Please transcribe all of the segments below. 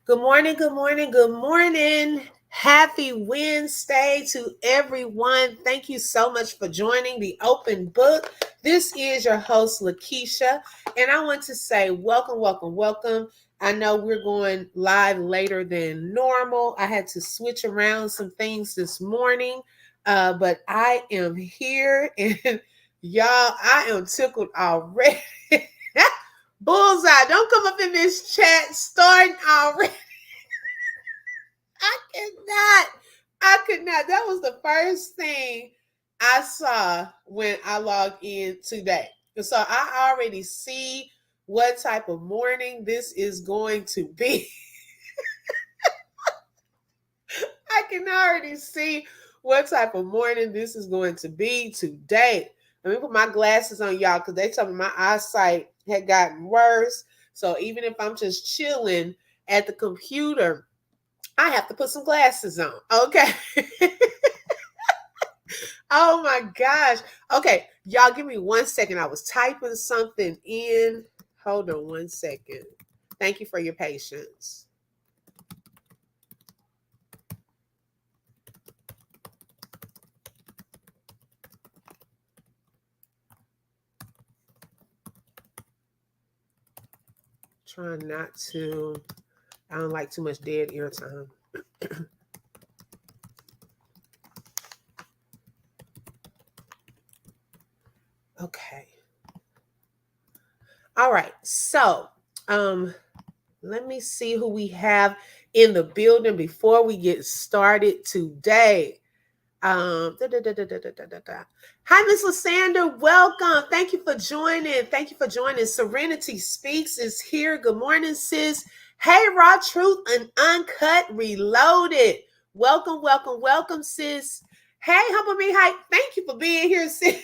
Good morning, good morning, good morning. Happy Wednesday to everyone. Thank you so much for joining the open book. This is your host, Lakeisha, and I want to say welcome, welcome, welcome. I know we're going live later than normal. I had to switch around some things this morning, but I am here, and y'all, I am tickled already. Bullseye, don't come up in this chat starting already. I cannot. I could not. That was the first thing I saw when I logged in today. So I already see what type of morning this is going to be. I can already see what type of morning this is going to be today. Let me put my glasses on, y'all, because they told me my eyesight had gotten worse. So even if I'm just chilling at the computer, I have to put some glasses on. Okay. Oh my gosh. Okay. Y'all give me 1 second. I was typing something in. Hold on 1 second. Thank you for your patience. Trying not to, I don't like too much dead ear time. Okay. All right. So, let me see who we have in the building before we get started today. Da, da, da, da, da, da, da, da. Hi, Miss Lysander. Welcome. Thank you for joining. Thank you for joining. Serenity Speaks is here. Good morning, sis. Hey, Raw Truth and Uncut Reloaded. Welcome, welcome, welcome, sis. Hey, Humble Me Hype. Thank you for being here, sis.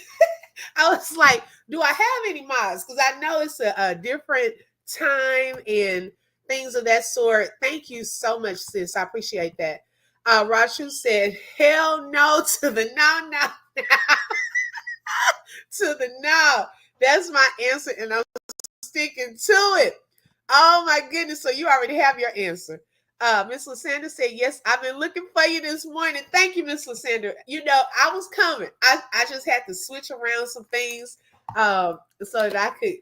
I was like, do I have any mods? Because I know it's a different time and things of that sort. Thank you so much, sis. I appreciate that. Rashu said, hell no to the no. To the no. That's my answer, and I'm sticking to it. Oh my goodness. So you already have your answer. Miss Lysander said, yes, I've been looking for you this morning. Thank you, Miss Lysander. You know, I was coming. I just had to switch around some things so that I could,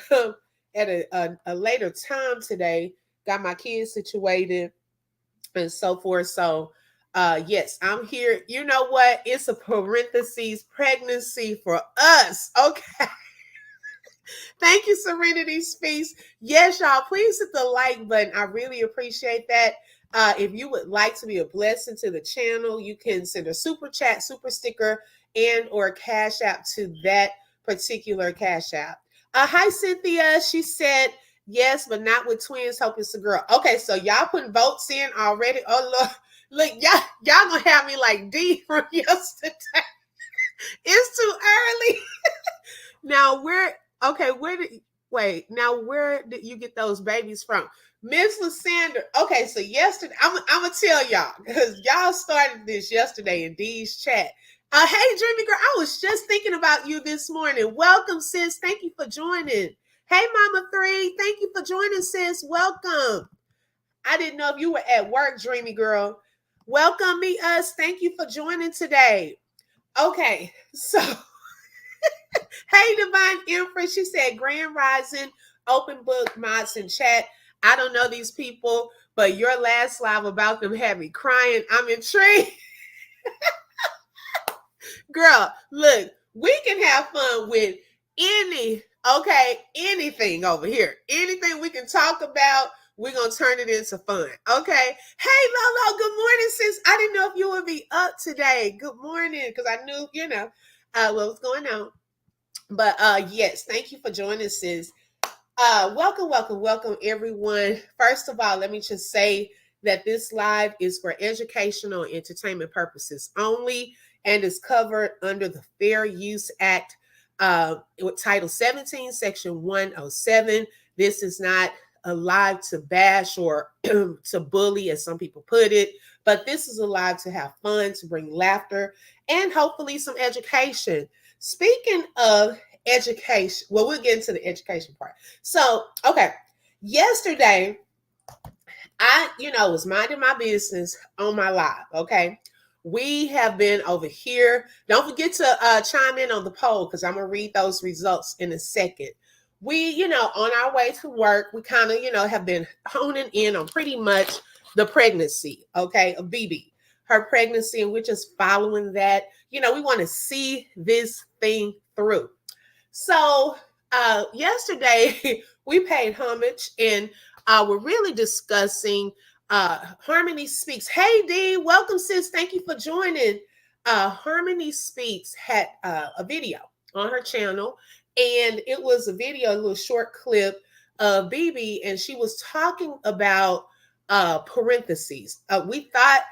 come at a later time today. Got my kids situated and so forth. So yes, I'm here. You know what? It's a parentheses pregnancy for us. Okay. Thank you, Serenity Speaks. Yes, y'all, please hit the like button. I really appreciate that. If you would like to be a blessing to the channel, you can send a super chat, super sticker, and or cash app to that particular cash app. Hi, Cynthia. She said, yes, but not with twins. Hope it's a girl. Okay, so y'all putting votes in already. Oh, Lord. Look, y'all gonna have me like D from yesterday. It's too early. Now where did you get those babies from? Miss Lysander. Okay, so yesterday, I'm gonna tell y'all because y'all started this yesterday in Dee's chat. Hey, Dreamy Girl, I was just thinking about you this morning. Welcome, sis. Thank you for joining. Hey, Mama Three, thank you for joining, sis. Welcome. I didn't know if you were at work, Dreamy Girl. Welcome, me us. Thank you for joining today. Okay, so hey, Divine Empress. She said, Grand Rising, open book, mods, and chat. I don't know these people, but your last live about them had me crying. I'm intrigued. Girl, look, we can have fun with anything over here. Anything we can talk about, we're going to turn it into fun. Okay. Hey, Lolo, good morning, sis. I didn't know if you would be up today. Good morning, because I knew, what was going on. But yes, thank you for joining, sis. Welcome, welcome, welcome, everyone. First of all, let me just say that this live is for educational and entertainment purposes only and is covered under the Fair Use Act with Title 17, Section 107. This is not a live to bash or to bully, as some people put it, but this is a live to have fun, to bring laughter, and hopefully some education. Speaking of education, well, we'll get into the education part. So, okay, yesterday I, was minding my business on my live. Okay. We have been over here. Don't forget to chime in on the poll because I'm going to read those results in a second. We, on our way to work, we kind of, have been honing in on pretty much the pregnancy, okay, of BB, her pregnancy, and we're just following that. We want to see this thing through. So yesterday we paid homage and we're really discussing Harmony Speaks. Hey D, welcome sis. Thank you for joining. Harmony Speaks had a video on her channel, and it was a video, a little short clip of BB, and she was talking about parentheses. We thought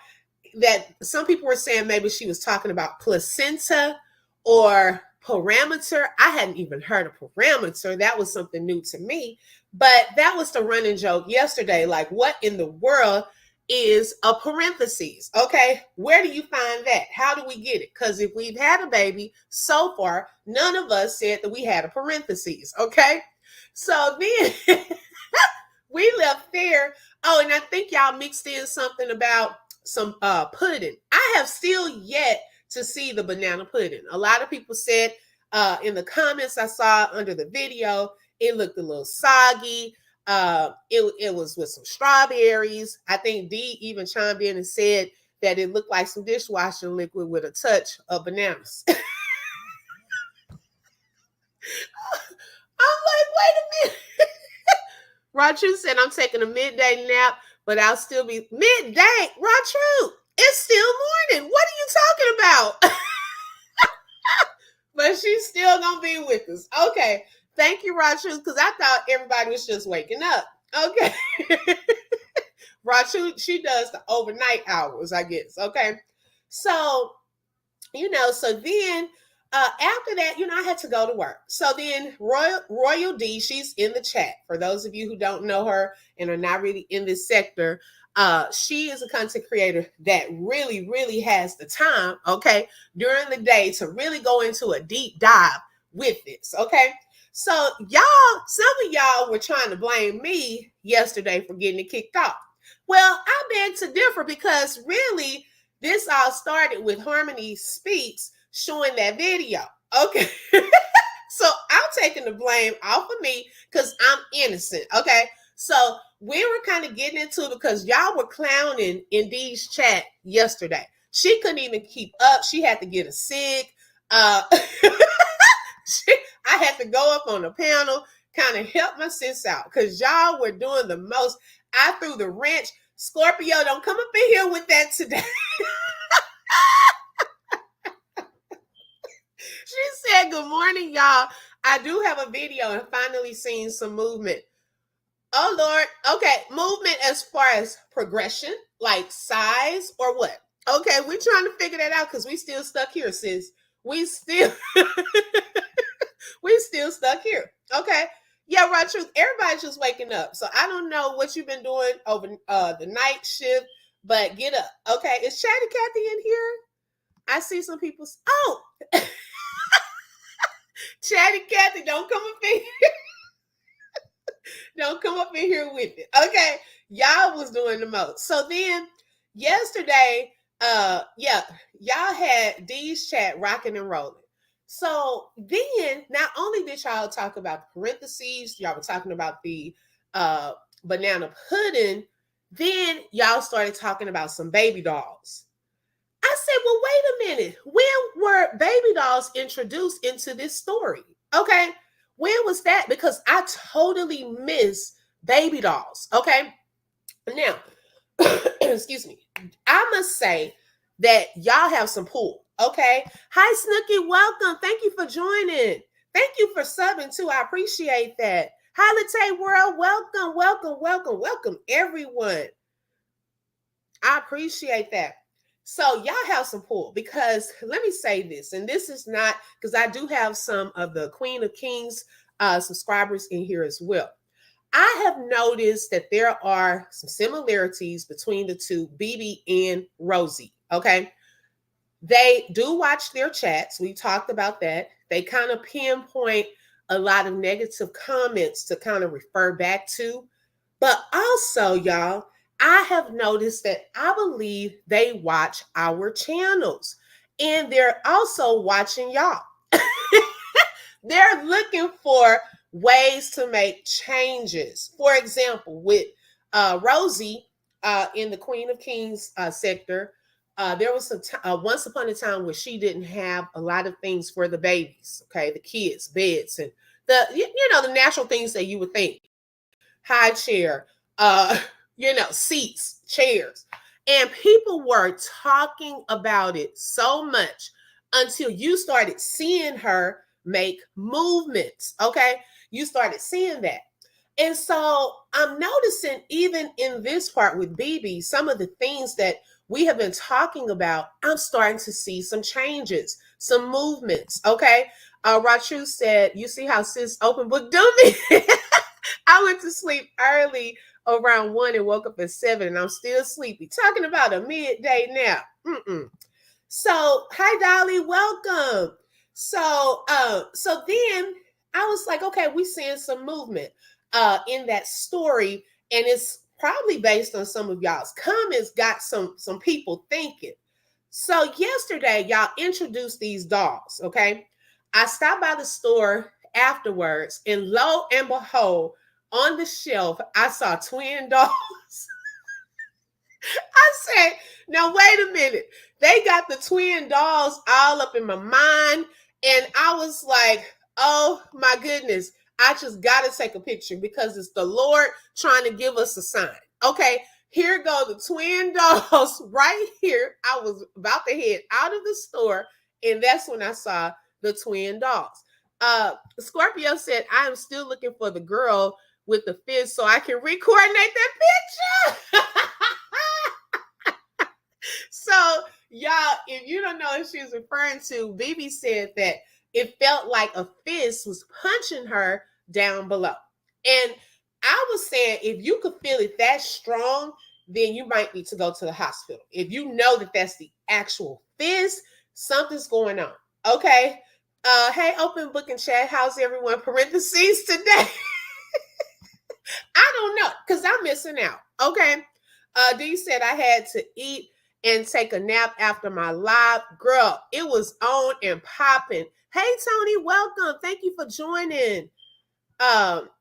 that some people were saying maybe she was talking about placenta or parameter. I hadn't even heard of parameter. That was something new to me. But that was the running joke yesterday. Like, what in the world is a parentheses? Okay, where do you find that? How do we get it? Because if we've had a baby so far, none of us said that we had a parentheses. Okay, so then we left there. Oh, and I think y'all mixed in something about some pudding. I have still yet to see the banana pudding. A lot of people said in the comments I saw under the video, it looked a little soggy. It was with some strawberries. I think Dee even chimed in and said that it looked like some dishwasher liquid with a touch of bananas. I'm like, wait a minute. Rachu said, I'm taking a midday nap, but I'll still be midday. Rachu, it's still morning. What are you talking about? But she's still gonna be with us. Okay. Thank you, Rachu, because I thought everybody was just waking up. Okay. Rachu, she does the overnight hours, I guess. Okay. So, so then after that, I had to go to work. So then Royal D, she's in the chat. For those of you who don't know her and are not really in this sector, she is a content creator that really, really has the time, okay, during the day to really go into a deep dive with this, okay? So some of y'all were trying to blame me yesterday for getting it kicked off. Well, I beg to differ because really, this all started with Harmony Speaks showing that video. Okay. So I'm taking the blame off of me because I'm innocent. Okay. So we were kind of getting into it because y'all were clowning in Dee's chat yesterday. She couldn't even keep up. She had to get a SIG. I had to go up on the panel, kind of help my sis out because y'all were doing the most. I threw the wrench. Scorpio, don't come up in here with that today. She said, good morning, y'all. I do have a video and finally seen some movement. Oh, Lord. Okay. Movement as far as progression, like size or what? Okay. We're trying to figure that out because we still stuck here, sis. We still stuck here. Okay. Yeah, right. Truth. Everybody's just waking up. So I don't know what you've been doing over the night shift, but get up. Okay. Is Chatty Cathy in here? I see some people. Oh, Chatty Cathy, don't come up in here. Don't come up in here with it. Okay. Y'all was doing the most. So then yesterday, y'all had Dee's chat rocking and rolling. So then not only did y'all talk about the parentheses, y'all were talking about the banana pudding, then y'all started talking about some baby dolls. I said, well, wait a minute. When were baby dolls introduced into this story? Okay. When was that? Because I totally miss baby dolls. Okay. Now, excuse me. I must say that y'all have some pull. Okay. Hi, Snooky. Welcome. Thank you for joining. Thank you for subbing too. I appreciate that. Hi, Latte World. Welcome, welcome, welcome, welcome, everyone. I appreciate that. So y'all have some pull because let me say this, and this is not because I do have some of the Queen of Kings subscribers in here as well. I have noticed that there are some similarities between the two, BB and Rosie. Okay. They do watch their chats. We talked about that. They kind of pinpoint a lot of negative comments to kind of refer back to. But also, y'all, I have noticed that I believe they watch our channels and they're also watching y'all. They're looking for ways to make changes. For example, with Rosie in the Queen of Kings sector, there was once upon a time where she didn't have a lot of things for the babies, okay, the kids, beds, and the natural things that you would think, high chair, uh, seats, chairs. And people were talking about it so much until you started seeing her make movements. Okay. You started seeing that. And so I'm noticing even in this part with BB, some of the things that we have been talking about, I'm starting to see some changes, some movements. Okay. Rachu said, you see how sis open book do me? I went to sleep early around 1 and woke up at 7 and I'm still sleepy. Talking about a midday nap. So, hi Dolly, welcome. So then I was like, okay, we seeing some movement in that story, and it's probably based on some of y'all's comments, got some people thinking. So yesterday, y'all introduced these dolls, okay? I stopped by the store afterwards, and lo and behold, on the shelf, I saw twin dolls. I said, now wait a minute. They got the twin dolls all up in my mind. And I was like, oh my goodness, I just got to take a picture because it's the Lord trying to give us a sign. Okay, here go the twin dolls right here. I was about to head out of the store, and that's when I saw the twin dolls. Scorpio said, I am still looking for the girl with the fist so I can recoordinate that picture. So, y'all, if you don't know what she was referring to, BB said that it felt like a fist was punching her down below. And I was saying, if you could feel it that strong, then you might need to go to the hospital. If you know that that's the actual fist, something's going on. Okay. Hey, open book and chat. How's everyone? Parentheses today. I don't know, because I'm missing out. Okay. D said I had to eat and take a nap after my live. Girl, it was on and popping. Hey Tony, welcome. Thank you for joining.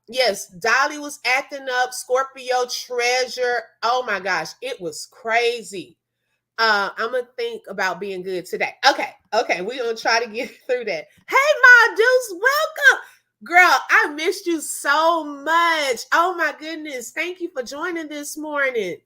Yes, Dolly was acting up. Scorpio treasure. Oh my gosh, it was crazy. I'm gonna think about being good today. Okay, we're gonna try to get through that. Hey, my Deuce, welcome. Girl, I missed you so much. Oh my goodness. Thank you for joining this morning.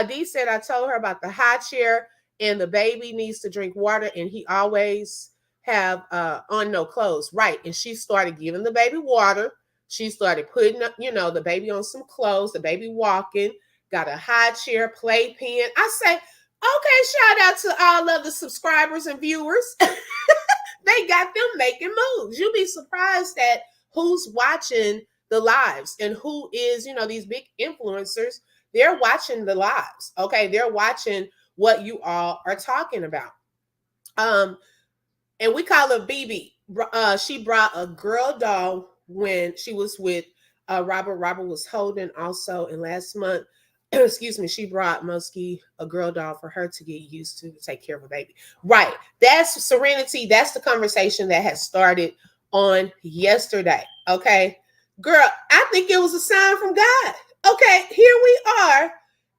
Dee said I told her about the high chair and the baby needs to drink water and he always have on no clothes. Right. And she started giving the baby water. She started putting the baby on some clothes, the baby walking, got a high chair, playpen. I say, okay, shout out to all of the subscribers and viewers. They got them making moves. You'll be surprised at who's watching the lives and who is, these big influencers. They're watching the lives. Okay. They're watching what you all are talking about. And we call her BB. She brought a girl doll when she was with Robert. Robert was holding also. And last month, excuse me, she brought Muskie a girl doll for her to get used to take care of a baby. Right. That's Serenity. That's the conversation that has started on yesterday. Okay. Girl, I think it was a sign from God. Okay. Here we are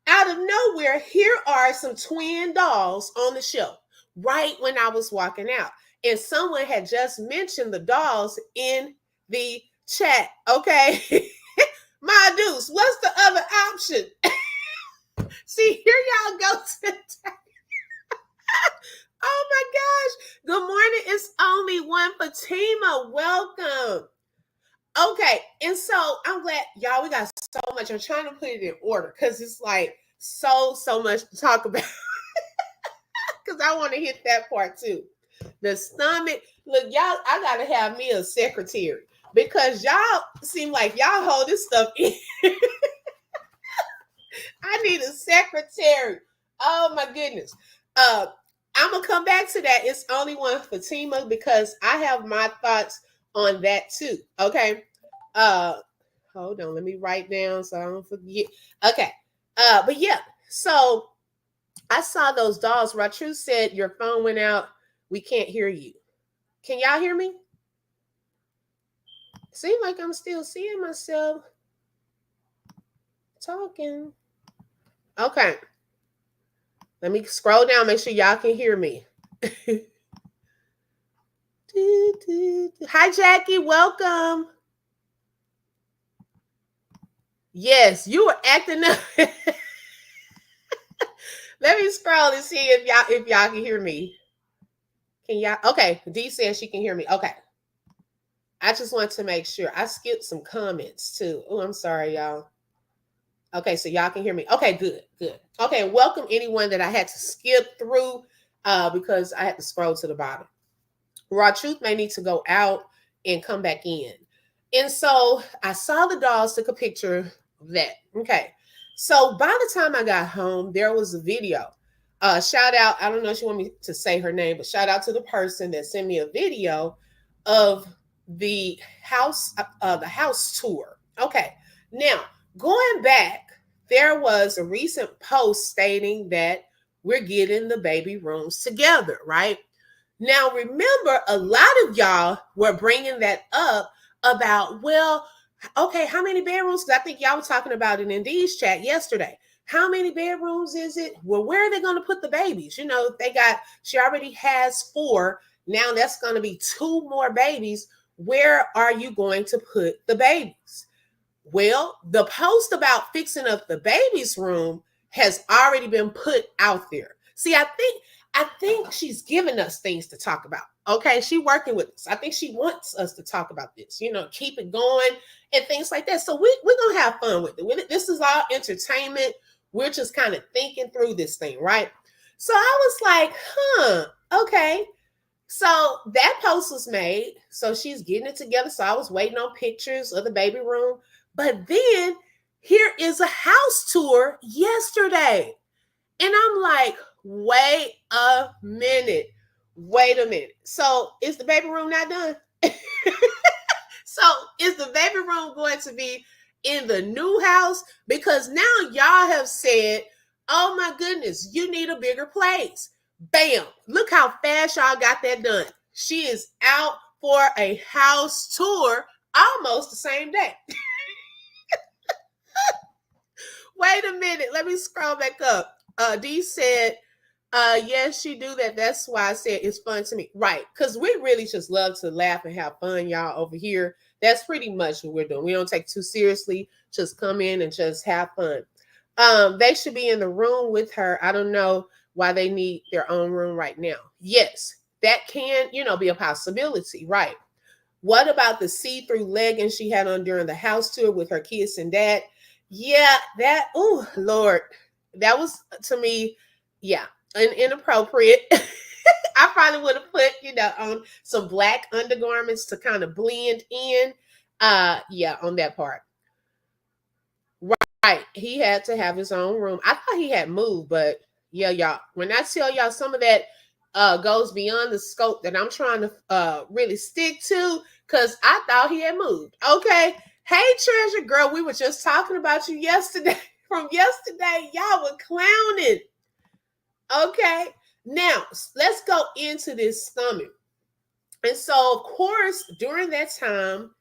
out of nowhere. Here are some twin dolls on the shelf right when I was walking out. And someone had just mentioned the dolls in the chat. Okay. My Deuce, what's the other option? See, here y'all go today. Oh my gosh. Good morning. It's only one Fatima. Welcome. Okay. And so I'm glad y'all, we got so much. I'm trying to put it in order because it's like so much to talk about. Because I want to hit that part too. The stomach. Look, y'all, I gotta have me a secretary because y'all seem like y'all hold this stuff in. I need a secretary. Oh my goodness. I'm gonna come back to that. It's only one Fatima because I have my thoughts on that too. Okay. Hold on, let me write down so I don't forget. Okay. But yeah, so I saw those dolls. Rachu said your phone went out. We can't hear you. Can y'all hear me? Seems like I'm still seeing myself talking. Okay. Let me scroll down, make sure y'all can hear me. Hi, Jackie. Welcome. Yes, you were acting up. Let me scroll and see if y'all can hear me. Can y'all? Okay, D says she can hear me. Okay. I just want to make sure. I skipped some comments too. Oh, I'm sorry, y'all. Okay, so y'all can hear me. Okay, good, good. Okay, welcome anyone that I had to skip through because I had to scroll to the bottom. Raw Truth may need to go out and come back in. And so I saw the dolls, took a picture of that. Okay. So by the time I got home, there was a video. Shout out, I don't know if you want me to say her name, but shout out to the person that sent me a video of the house tour. Okay. Now, going back, there was a recent post stating that we're getting the baby rooms together, right? Now, remember, a lot of y'all were bringing that up about, well, okay, how many bedrooms? Because I think y'all were talking about it in Dee's chat yesterday. How many bedrooms is it? Well, where are they going to put the babies? You know, she already has 4. Now that's going to be 2 more babies. Where are you going to put the babies? Well, the post about fixing up the baby's room has already been put out there. See, I think she's giving us things to talk about. Okay, she working with us. I think she wants us to talk about this, keep it going and things like that. So we're gonna have fun with it. This is all entertainment. We're just kind of thinking through this thing, right? So I was like, okay. So that post was made. So she's getting it together. So I was waiting on pictures of the baby room. But then here is a house tour yesterday. And I'm like, wait a minute. Wait a minute. So is the baby room not done? So is the baby room going to be in the new house? Because now y'all have said, oh my goodness, you need a bigger place. Bam. Look how fast y'all got that done. She is out for a house tour almost the same day. Wait a minute. Let me scroll back up. D said, yes, she do that. That's why I said it's fun to me. Right. Because we really just love to laugh and have fun, y'all, over here. That's pretty much what we're doing. We don't take too seriously. Just come in and just have fun. They should be in the room with her. I don't know why they need their own room right now. Yes, that can, be a possibility. Right. What about the see-through leggings she had on during the house tour with her kids and dad? Yeah, oh, Lord. That was, to me, yeah, inappropriate. I probably would have put, on some black undergarments to kind of blend in. Yeah, on that part. Right. He had to have his own room. I thought he had moved, but yeah, y'all. When I tell y'all some of that goes beyond the scope that I'm trying to really stick to, because I thought he had moved. Okay. Hey, treasure girl, we were just talking about you yesterday. From yesterday, y'all were clowning. Okay. Now, let's go into this stomach. And so, of course, during that time,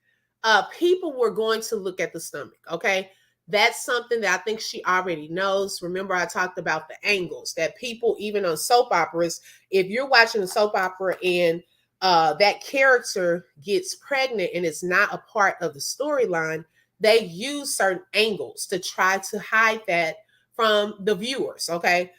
people were going to look at the stomach. Okay. That's something that I think she already knows. Remember, I talked about the angles that people, even on soap operas, if you're watching a soap opera and that character gets pregnant and it's not a part of the storyline, they use certain angles to try to hide that from the viewers. Okay.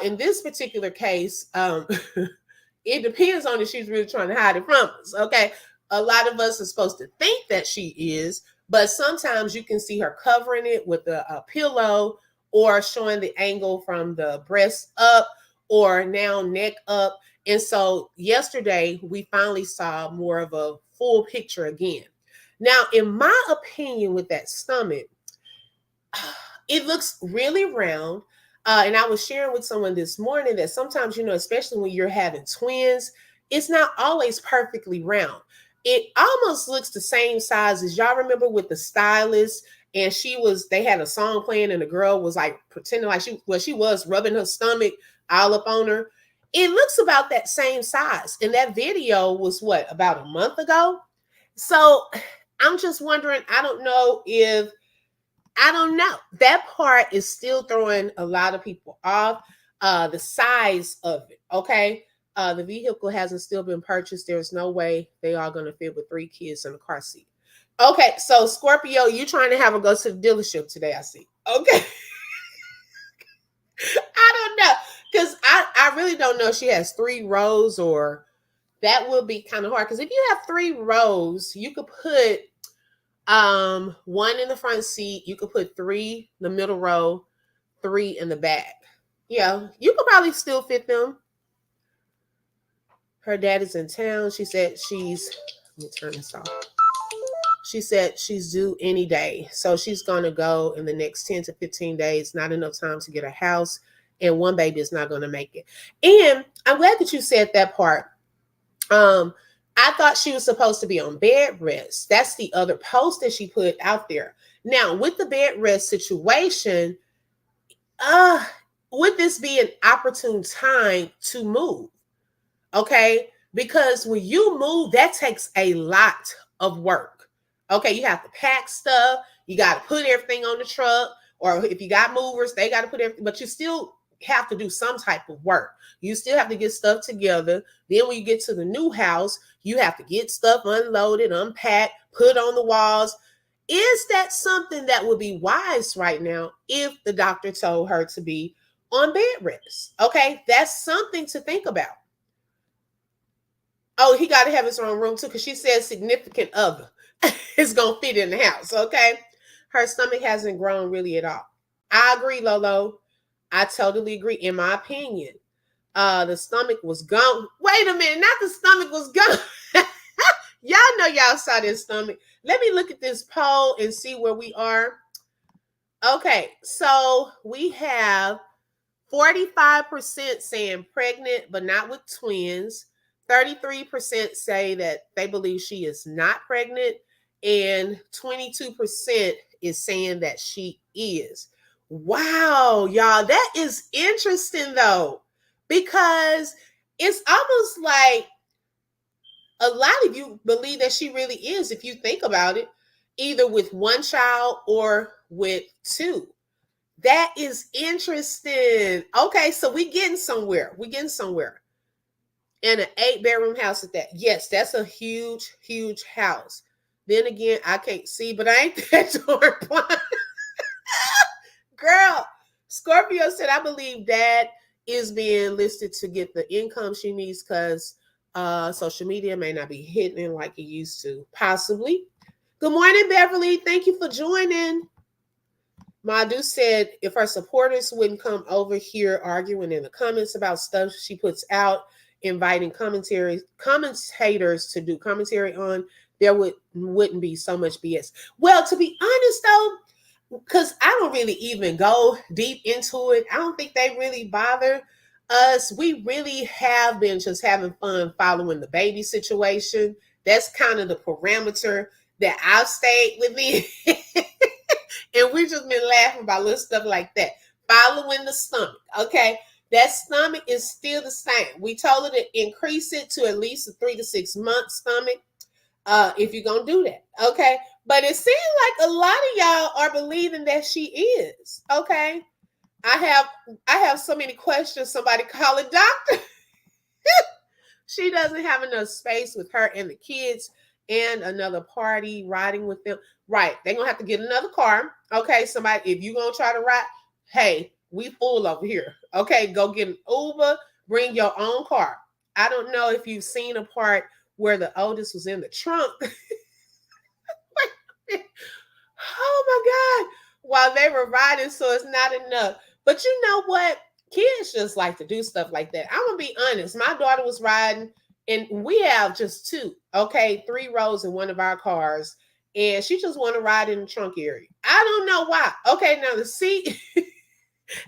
In this particular case, it depends on if she's really trying to hide it from us. Okay. A lot of us are supposed to think that she is, but sometimes you can see her covering it with a pillow or showing the angle from the breast up or now neck up. And so yesterday we finally saw more of a full picture again. Now, in my opinion, with that stomach, it looks really round. And I was sharing with someone this morning that sometimes, especially when you're having twins, it's not always perfectly round. It almost looks the same size as y'all remember with the stylist and they had a song playing, and the girl was like pretending like she was rubbing her stomach all up on her. It looks about that same size. And that video was what, about a month ago? So I'm just wondering, I don't know. That part is still throwing a lot of people off. The size of it, okay? The vehicle hasn't still been purchased. There's no way they are going to fit with 3 kids in a car seat. Okay, so Scorpio, you trying to have her go to the dealership today, I see. Okay. I don't know. Because I really don't know if she has 3 rows, or that will be kind of hard. Because if you have 3 rows, you could put 1 in the front seat. You could put 3 in the middle row, 3 in the back. Yeah, you could probably still fit them. Her dad is in town. She said let me turn this off. She said she's due any day. So she's going to go in the next 10 to 15 days. Not enough time to get a house. And 1 baby is not going to make it. And I'm glad that you said that part. I thought she was supposed to be on bed rest. That's the other post that she put out there. Now, with the bed rest situation, would this be an opportune time to move? Okay, because when you move, that takes a lot of work. Okay, you have to pack stuff, you got to put everything on the truck, or if you got movers, they got to put everything, but you still have to do some type of work. You still have to get stuff together. Then when you get to the new house, you have to get stuff unloaded, unpacked, put on the walls. Is that something that would be wise right now if the doctor told her to be on bed rest? Okay, that's something to think about. Oh, he got to have his own room too, because she said significant other is going to fit in the house, okay? Her stomach hasn't grown really at all. I agree, Lolo. I totally agree. In my opinion, the stomach was gone. Wait a minute, not the stomach was gone. Y'all know y'all saw this stomach. Let me look at this poll and see where we are. Okay, so we have 45% saying pregnant, but not with twins. 33% say that they believe she is not pregnant, and 22% is saying that she is. Wow, y'all, that is interesting though, because it's almost like a lot of you believe that she really is, if you think about it, either with 1 child or with 2. That is interesting. Okay, so we getting somewhere. And an 8-bedroom house at that. Yes, that's a huge, huge house. Then again, I can't see, but I ain't that darn blind. Girl, Scorpio said, I believe Dad is being listed to get the income she needs because social media may not be hitting like it used to. Possibly. Good morning, Beverly. Thank you for joining. Madu said if her supporters wouldn't come over here arguing in the comments about stuff she puts out, inviting commentators to do commentary on, there wouldn't be so much BS. Well, to be honest though, because I don't really even go deep into it. I don't think they really bother us. We really have been just having fun following the baby situation. That's kind of the parameter that I've stayed within. And we've just been laughing about little stuff like that. Following the stomach, okay? That stomach is still the same. We told her to increase it to at least a 3 to 6 month stomach if you're going to do that, okay? But it seems like a lot of y'all are believing that she is, okay? I have so many questions. Somebody call a doctor. She doesn't have enough space with her and the kids and another party riding with them. Right. They're going to have to get another car. Okay. Somebody, if you're going to try to ride, hey, we full over here. Okay. Go get an Uber. Bring your own car. I don't know if you've seen a part where the oldest was in the trunk. Oh my God. While they were riding, so it's not enough. But you know what? Kids just like to do stuff like that. I'm going to be honest. My daughter was riding, and we have just 2, okay, 3 rows in one of our cars, and she just want to ride in the trunk area. I don't know why. Okay, now the seat.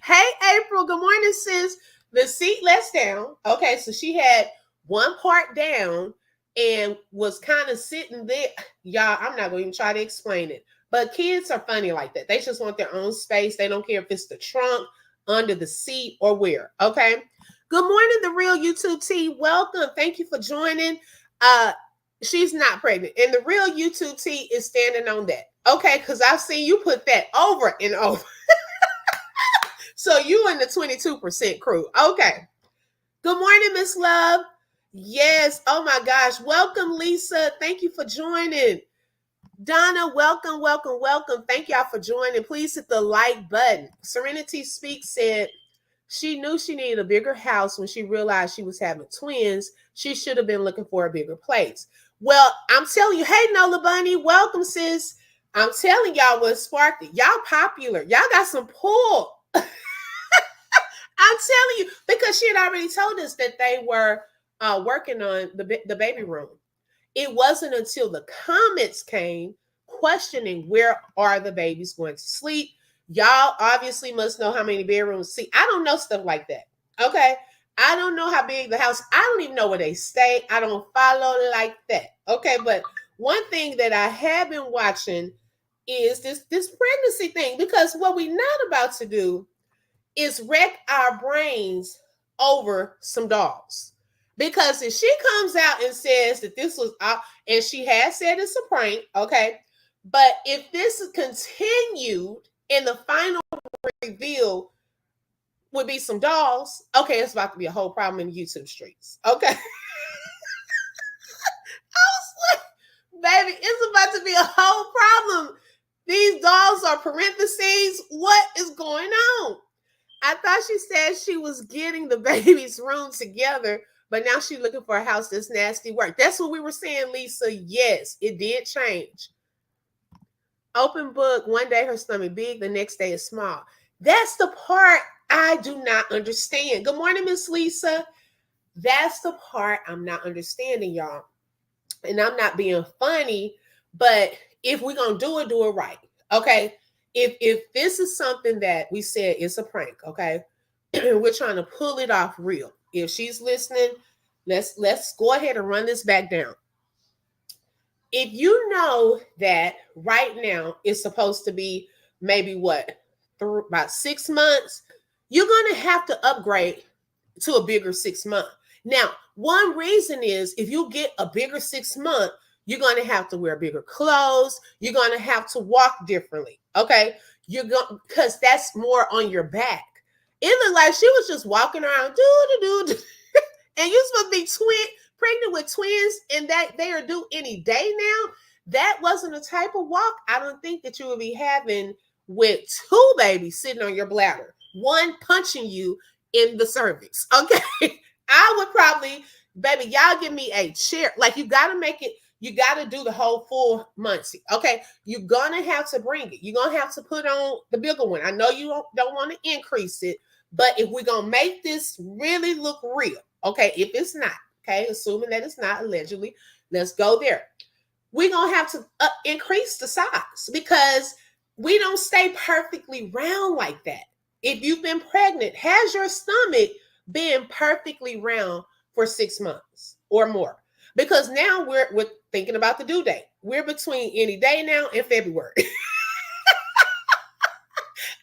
Hey, April. Good morning, sis. The seat lets down. Okay, so she had one part down and was kind of sitting there. Y'all, I'm not going to even try to explain it. But kids are funny like that. They just want their own space. They don't care if it's the trunk, under the seat, or where. Okay. Good morning, the real YouTube T. Welcome. Thank you for joining. She's not pregnant. And the real YouTube T is standing on that. Okay, because I've seen you put that over and over. So you in the 22% crew. Okay. Good morning, Miss Love. Yes. Oh my gosh. Welcome, Lisa. Thank you for joining. Donna, welcome, welcome, welcome. Thank y'all for joining. Please hit the like button. Serenity Speaks said she knew she needed a bigger house when she realized she was having twins. She should have been looking for a bigger place. Well, I'm telling you, hey, Nola Bunny, welcome, sis. I'm telling y'all what sparked it. Y'all popular. Y'all got some pull. I'm telling you, because she had already told us that they were working on the baby room. It wasn't until the comments came questioning where are the babies going to sleep. Y'all obviously must know how many bedrooms. See, I don't know stuff like that. Okay. I don't know how big the house. I don't even know where they stay. I don't follow like that. Okay. But one thing that I have been watching is this pregnancy thing, because what we're not about to do is wreck our brains over some dolls. Because if she comes out and says that this was out, and she has said it's a prank, okay, but if this is continued and the final reveal would be some dolls, okay, it's about to be a whole problem in the YouTube streets, okay. I was like, baby, it's about to be a whole problem. These dolls are parentheses. What is going on? I thought she said she was getting the baby's room together, but now she's looking for a house that's nasty work. That's what we were saying, Lisa. Yes, it did change. Open book, one day her stomach big, the next day is small. That's the part I do not understand. Good morning, Miss Lisa. That's the part I'm not understanding, y'all. And I'm not being funny, but if we're going to do it right. Okay. If this is something that we said is a prank, okay, we're trying to pull it off real. If she's listening, let's go ahead and run this back down. If you know that right now it's supposed to be maybe what, about 6 months, you're going to have to upgrade to a bigger 6 month. Now, one reason is if you get a bigger 6 month, you're going to have to wear bigger clothes. You're going to have to walk differently. Okay. You're going, because that's more on your back. It looked like she was just walking around, and you're supposed to be pregnant with twins, and that they are due any day now. That wasn't a type of walk I don't think that you would be having with two babies sitting on your bladder, one punching you in the cervix. Okay. I would probably, baby, y'all give me a chair. Like, you got to make it, you got to do the whole full Muncie. Okay. You're going to have to bring it. You're going to have to put on the bigger one. I know you don't want to increase it, but if we're going to make this really look real, okay, if it's not, okay, assuming that it's not allegedly, let's go there. We're going to have to increase the size, because we don't stay perfectly round like that. If you've been pregnant, has your stomach been perfectly round for 6 months or more? Because now we're thinking about the due date. We're between any day now and February.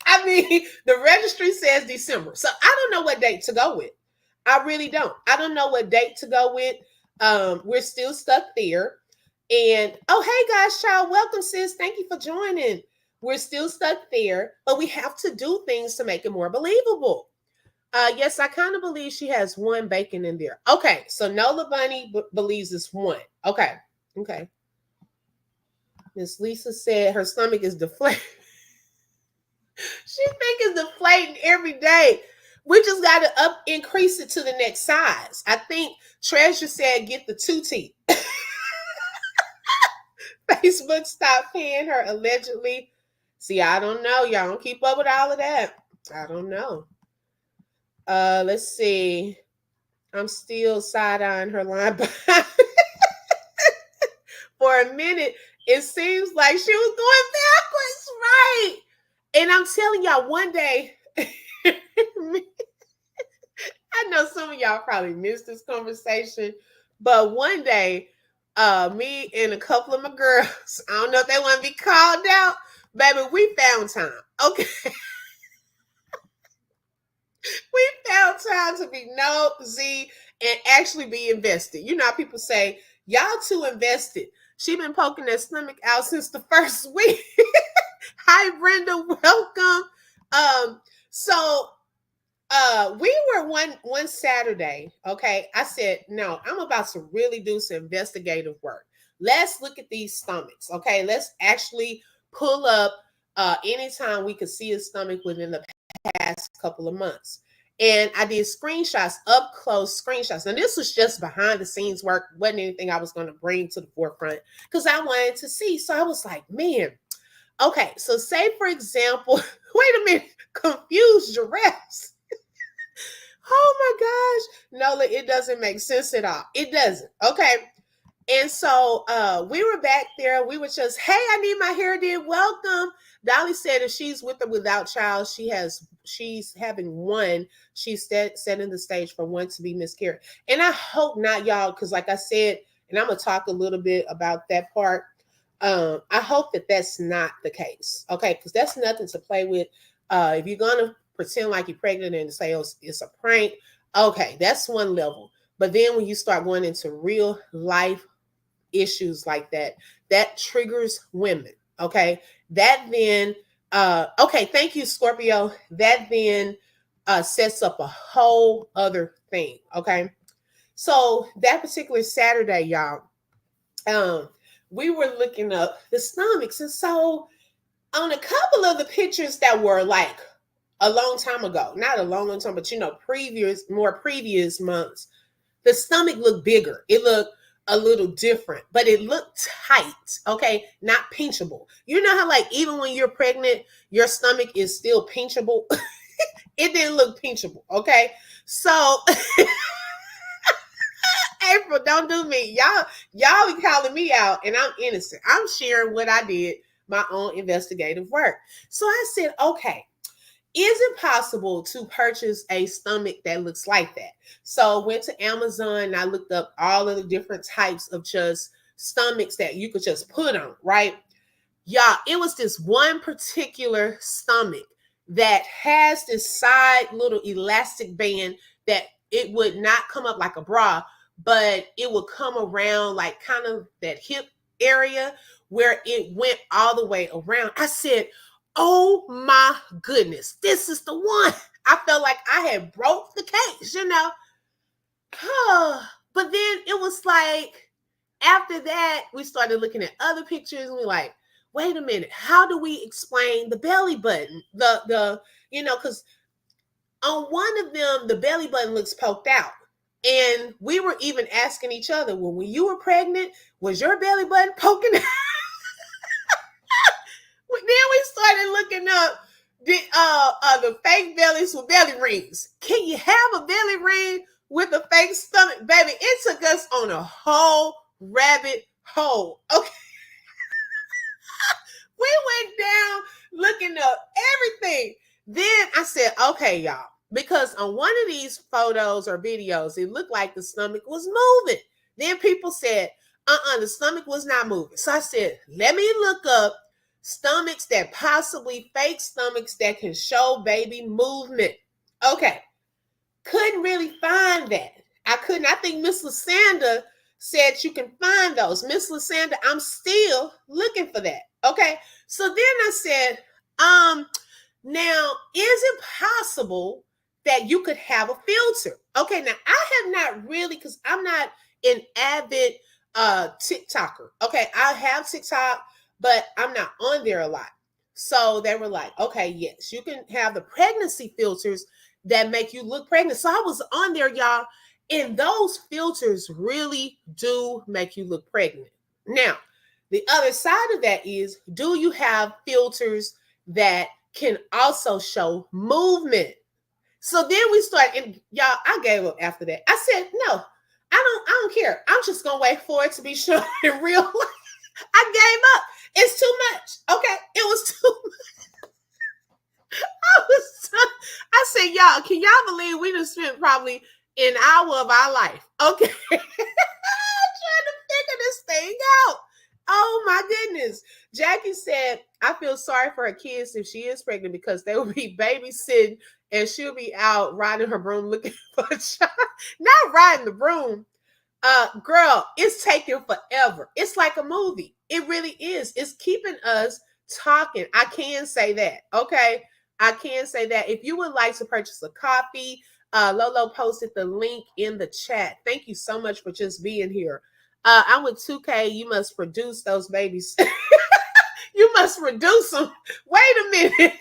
I mean, the registry says December. So I don't know what date to go with. I really don't. I don't know what date to go with. We're still stuck there. And, oh, hey, guys, child, welcome, sis. Thank you for joining. We're still stuck there, but we have to do things to make it more believable. Yes, I kind of believe she has one bacon in there. Okay, so Nola Bunny believes it's one. Okay. Miss Lisa said her stomach is deflating. She think it's deflating every day. We just got to increase it to the next size. I think Treasure said get the 2 teeth. Facebook stopped paying her allegedly. See, I don't know. Y'all don't keep up with all of that. I don't know. Let's see. I'm still side-eyeing her line behind. For a minute, it seems like she was going backwards, right? And I'm telling y'all, one day, I know some of y'all probably missed this conversation, but one day, me and a couple of my girls, I don't know if they want to be called out, Baby, we found time. Okay. We found time to be nosy and actually be invested. You know how people say, y'all too invested. She been poking that stomach out since the first week. Hi, Brenda. Welcome. So we were one Saturday. Okay, I said, no, I'm about to really do some investigative work. Let's look at these stomachs. Okay, let's actually pull up anytime we could see a stomach within the past couple of months. And I did screenshots, up close screenshots. And this was just behind the scenes work, wasn't anything I was going to bring to the forefront because I wanted to see. So I was like, man, okay, so say for example, wait a minute, confused giraffes. Oh my gosh, Nola, it doesn't make sense at all. It doesn't. Okay. And so we were back there. We were just, hey, I need my hair did. Welcome. Dolly said if she's with or without child, she's having one. She's setting the stage for one to be miscarried. And I hope not, y'all, because like I said, and I'm gonna talk a little bit about that part. I hope that that's not the case. Okay, because that's nothing to play with. If you're gonna pretend like you're pregnant and say oh, it's a prank, okay, that's one level. But then when you start going into real life issues like that, that triggers women. Okay. That then, okay, thank you, Scorpio. That then sets up a whole other thing. Okay. So that particular Saturday, y'all, we were looking up the stomachs. And so on a couple of the pictures that were like a long time ago, not a long time, but more previous months, the stomach looked bigger. It looked a little different, but it looked tight. Okay, not pinchable. You know how like even when you're pregnant, your stomach is still pinchable. It didn't look pinchable. Okay, so April, don't do me. Y'all be calling me out, and I'm innocent. I'm sharing what I did, my own investigative work. So I said, okay, is it possible to purchase a stomach that looks like that? So went to Amazon and I looked up all of the different types of just stomachs that you could just put on, right? Yeah, it was this one particular stomach that has this side little elastic band that it would not come up like a bra, but it would come around like kind of that hip area where it went all the way around. I said, oh my goodness, this is the one. I felt like I had broke the case, you know. But then it was like after that, we started looking at other pictures and we're like, wait a minute, how do we explain the belly button? The because on one of them, the belly button looks poked out. And we were even asking each other, well, when you were pregnant, was your belly button poking out? Then we started looking up the fake bellies with belly rings. Can you have a belly ring with a fake stomach? Baby, it took us on a whole rabbit hole. Okay. We went down looking up everything. Then I said, okay, y'all, because on one of these photos or videos, it looked like the stomach was moving. Then people said, the stomach was not moving. So I said, let me look up stomachs that possibly fake stomachs that can show baby movement. Okay. Couldn't really find that. I couldn't. I think Miss Lysanda said you can find those. Miss Lysanda, I'm still looking for that. Okay. So then I said, now is it possible that you could have a filter? Okay, now I have not really, because I'm not an avid TikToker. Okay, I have TikTok, but I'm not on there a lot. So they were like, okay, yes, you can have the pregnancy filters that make you look pregnant. So I was on there, y'all, and those filters really do make you look pregnant. Now, the other side of that is, do you have filters that can also show movement? So then we started, and y'all, I gave up after that. I said, no, I don't care. I'm just gonna wait for it to be shown in real life. I gave up. It's too much. Okay, it was too much. I said, y'all, can y'all believe we just spent probably an hour of our life? Okay. Trying to figure this thing out. Oh my goodness. Jackie said, I feel sorry for her kids if she is pregnant because they will be babysitting and she'll be out riding her broom looking for a child. Not riding the broom. Girl, it's taking forever. It's like a movie. It really is. It's keeping us talking. I can say that. Okay. I can say that. If you would like to purchase a copy, Lolo posted the link in the chat. Thank you so much for just being here. I'm with 2K. You must produce those babies. You must reduce them. Wait a minute.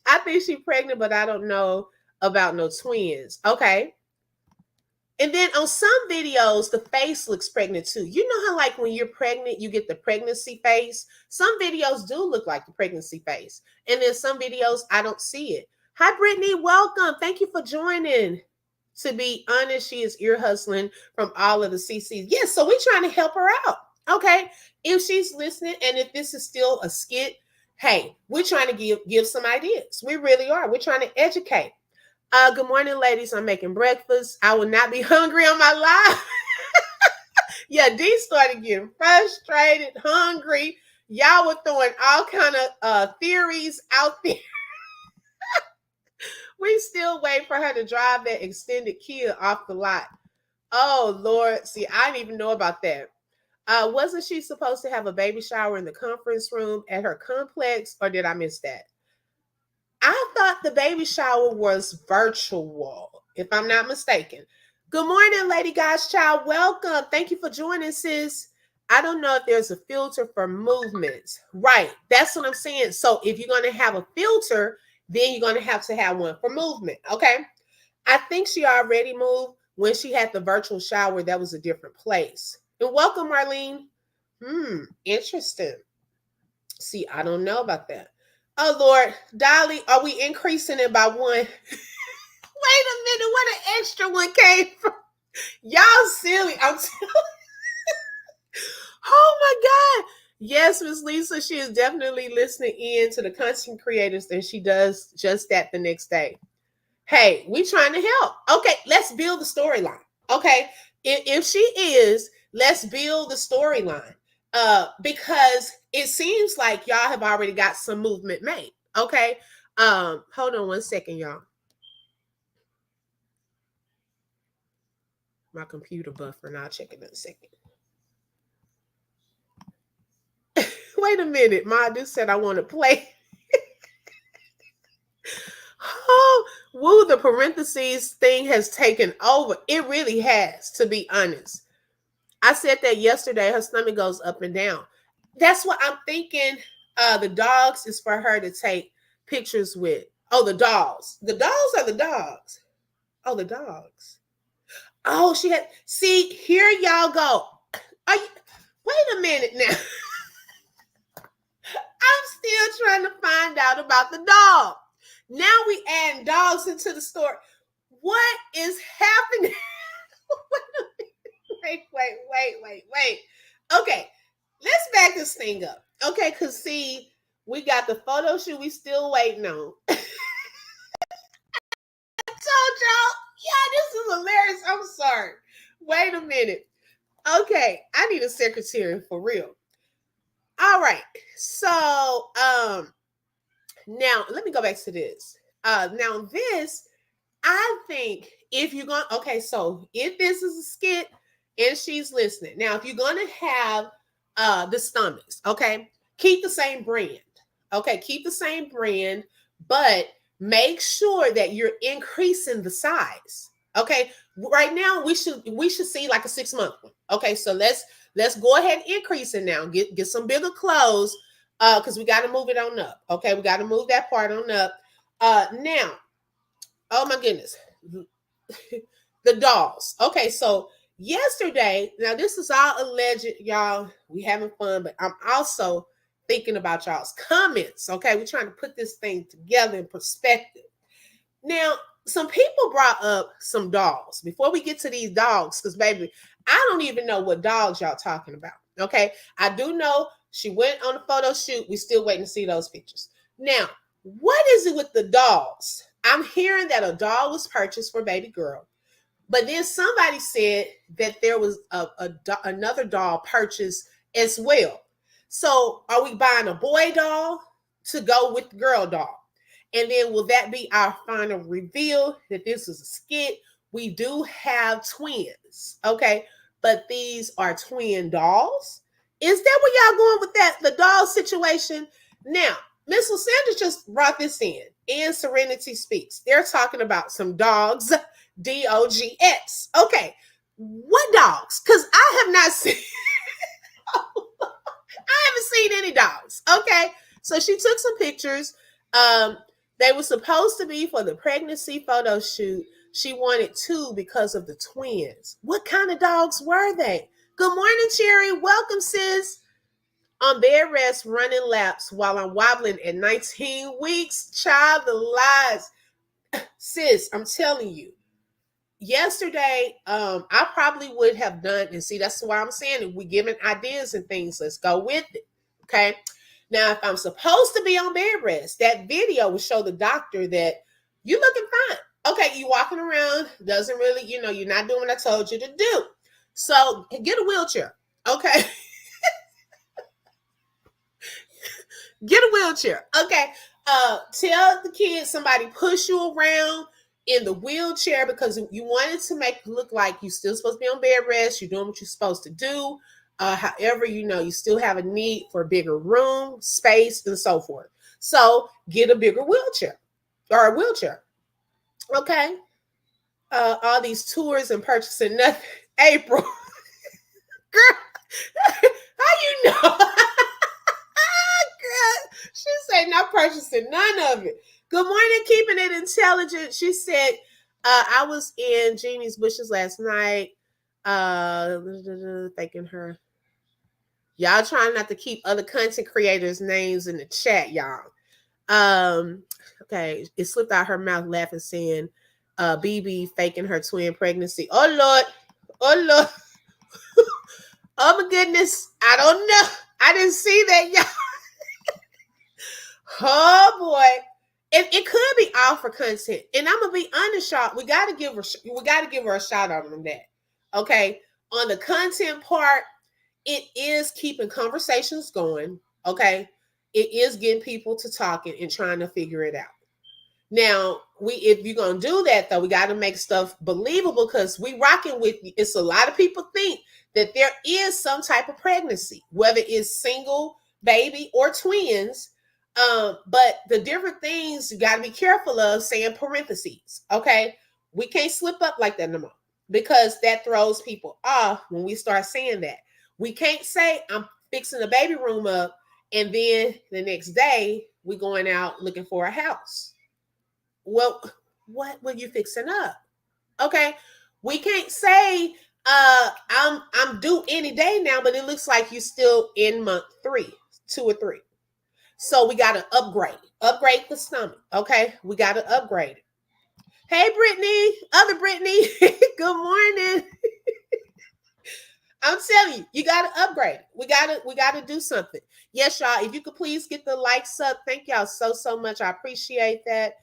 I think she's pregnant, but I don't know about no twins. Okay. And then on some videos, the face looks pregnant too. You know how, like, when you're pregnant, you get the pregnancy face? Some videos do look like the pregnancy face. And then some videos, I don't see it. Hi, Brittany. Welcome. Thank you for joining. To be honest, she is ear hustling from all of the CCs. Yes, so we're trying to help her out. Okay. If she's listening and if this is still a skit, hey, we're trying to give some ideas. We really are. We're trying to educate. Good morning, ladies. I'm making breakfast. I will not be hungry on my live. Yeah, Dee started getting frustrated, hungry. Y'all were throwing all kind of theories out there. We still wait for her to drive that extended Kia off the lot. Oh, Lord. See, I didn't even know about that. Wasn't she supposed to have a baby shower in the conference room at her complex, or did I miss that? I thought the baby shower was virtual, if I'm not mistaken. Good morning, Lady God's Child. Welcome. Thank you for joining, sis. I don't know if there's a filter for movements. Right. That's what I'm saying. So if you're going to have a filter, then you're going to have one for movement. Okay. I think she already moved. When she had the virtual shower, that was a different place. And welcome, Marlene. Interesting. See, I don't know about that. Oh, Lord. Dolly, are we increasing it by one? Wait a minute. What an extra one came from? Y'all silly. I'm telling. Oh, my God. Yes, Miss Lisa, she is definitely listening in to the content creators, and she does just that the next day. Hey, we trying to help. Okay, let's build the storyline. Okay, if she is, let's build the storyline. Because it seems like y'all have already got some movement made. Okay. Hold on one second, y'all. My computer buffering. I'll check it in a second. Wait a minute. Ma just said I want to play. Oh, woo, the parentheses thing has taken over. It really has, to be honest. I said that yesterday. Her stomach goes up and down. That's what I'm thinking. The dogs is for her to take pictures with. Oh, the dolls. The dolls are the dogs. Oh, the dogs. Oh, she had. See, here y'all go. Are you, wait a minute now. I'm still trying to find out about the dog. Now we add dogs into the store. What is happening? wait. Okay, let's back this thing up. Okay, because see, we got the photo shoot we still waiting on. I told y'all, yeah, this is hilarious. I'm sorry. Wait a minute. Okay, I need a secretary for real. All right. So, now let me go back to this. Now this, I think if you're going, okay, so if this is a skit and she's listening, now if you're going to have the stomachs, okay, keep the same brand, okay, keep the same brand, but make sure that you're increasing the size, okay. Right now we should see like a 6-month one, okay. So let's go ahead and increase it now. Get some bigger clothes, because we got to move it on up, okay. We got to move that part on up. Now, oh my goodness. The dolls. Okay, so yesterday, now this is all alleged, y'all. We having fun, but I'm also thinking about y'all's comments. Okay, we're trying to put this thing together in perspective. Now, some people brought up some dogs before we get to these dogs, because baby, I don't even know what dogs y'all talking about. Okay, I do know she went on a photo shoot. We still waiting to see those pictures. Now, what is it with the dolls? I'm hearing that a doll was purchased for baby girl, but then somebody said that there was another doll purchased as well. So are we buying a boy doll to go with the girl doll? And then will that be our final reveal that this is a skit? We do have twins, okay? But these are twin dolls. Is that where y'all going with that? The doll situation? Now, Miss Lysandra just brought this in Serenity Speaks. They're talking about some dogs, DOGS. Okay, what dogs? Because I have not seen I haven't seen any dogs. Okay. So she took some pictures. Um, they were supposed to be for the pregnancy photo shoot. She wanted two because of the twins. What kind of dogs were they? Good morning, Cherry. Welcome, sis. On bed rest, running laps while I'm wobbling at 19 weeks. Child, the lies. Sis, I'm telling you. Yesterday, I probably would have done, and see, that's why I'm saying if we giving ideas and things, let's go with it. Okay. Now, if I'm supposed to be on bed rest, that video will show the doctor that you looking fine. Okay, you walking around, doesn't really, you're not doing what I told you to do. So get a wheelchair. Okay. Get a wheelchair. Okay. Tell the kids somebody push you around in the wheelchair because you wanted to make it look like you're still supposed to be on bed rest. You're doing what you're supposed to do. However, you still have a need for a bigger room, space, and so forth. So get a bigger wheelchair or a wheelchair. Okay. All these tours and purchasing nothing. April. Girl, how you know? She said not purchasing none of it. Good morning, keeping it intelligent. She said, I was in Jeannie's bushes last night. Thanking her. Y'all trying not to keep other content creators' names in the chat, y'all. Okay, it slipped out her mouth laughing, saying, BB faking her twin pregnancy. Oh Lord, oh Lord. Oh my goodness. I don't know. I didn't see that, y'all. Oh boy, it could be all for content, and I'm gonna be honest, y'all. We gotta give her a shout out on that. Okay, on the content part, it is keeping conversations going. Okay, it is getting people to talking and trying to figure it out. Now, if you're gonna do that though, we got to make stuff believable because we rocking with you. It's a lot of people think that there is some type of pregnancy, whether it's single baby or twins. But the different things you got to be careful of saying parentheses. Okay, we can't slip up like that no more because that throws people off when we start saying that. We can't say I'm fixing the baby room up and then the next day we going out looking for a house. Well, what were you fixing up? Okay, we can't say I'm due any day now, but it looks like you still in month 3, 2 or 3. So we got to upgrade the stomach. Okay, we got to upgrade it. Hey, Brittany, other Brittany, good morning. I'm telling you, you got to upgrade. We got to do something. Yes, y'all. If you could please get the likes up, thank y'all so much. I appreciate that.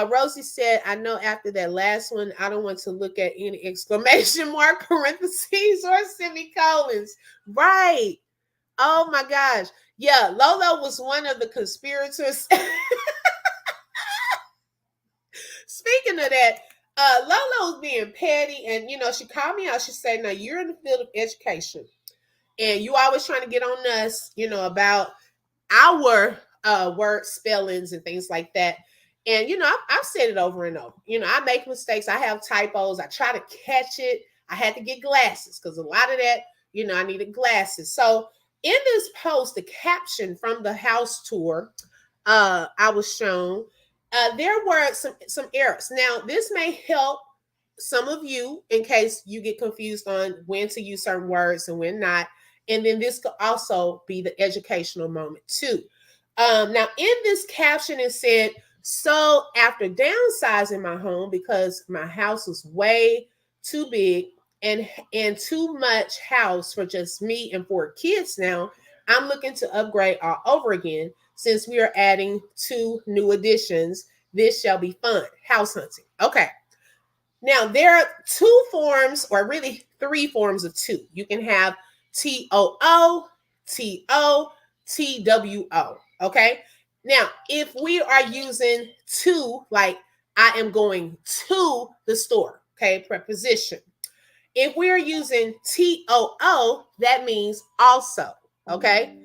Rosie said, I know after that last one, I don't want to look at any exclamation mark, parentheses, or semicolons. Right. Oh my gosh. Yeah, Lolo was one of the conspirators. Speaking of that, Lolo's being petty, and she called me out. She said, now you're in the field of education, and you always trying to get on us, about our word spellings and things like that. And I've said it over and over. I make mistakes. I have typos. I try to catch it. I had to get glasses because a lot of that, I needed glasses. So in this post, the caption from the house tour, I was shown, there were some errors. Now, this may help some of you in case you get confused on when to use certain words and when not. And then this could also be the educational moment too. Now, in this caption, it said, so after downsizing my home because my house was way too big and too much house for just me and 4 kids now, I'm looking to upgrade all over again. Since we are adding 2 new additions, this shall be fun. House hunting. Okay. Now, there are 2 forms, or really 3 forms of 2. You can have TOO, T-O, T-W-O. Okay. Now, if we are using to, like I am going to the store, okay, preposition. If we're using T-O-O, that means also, okay?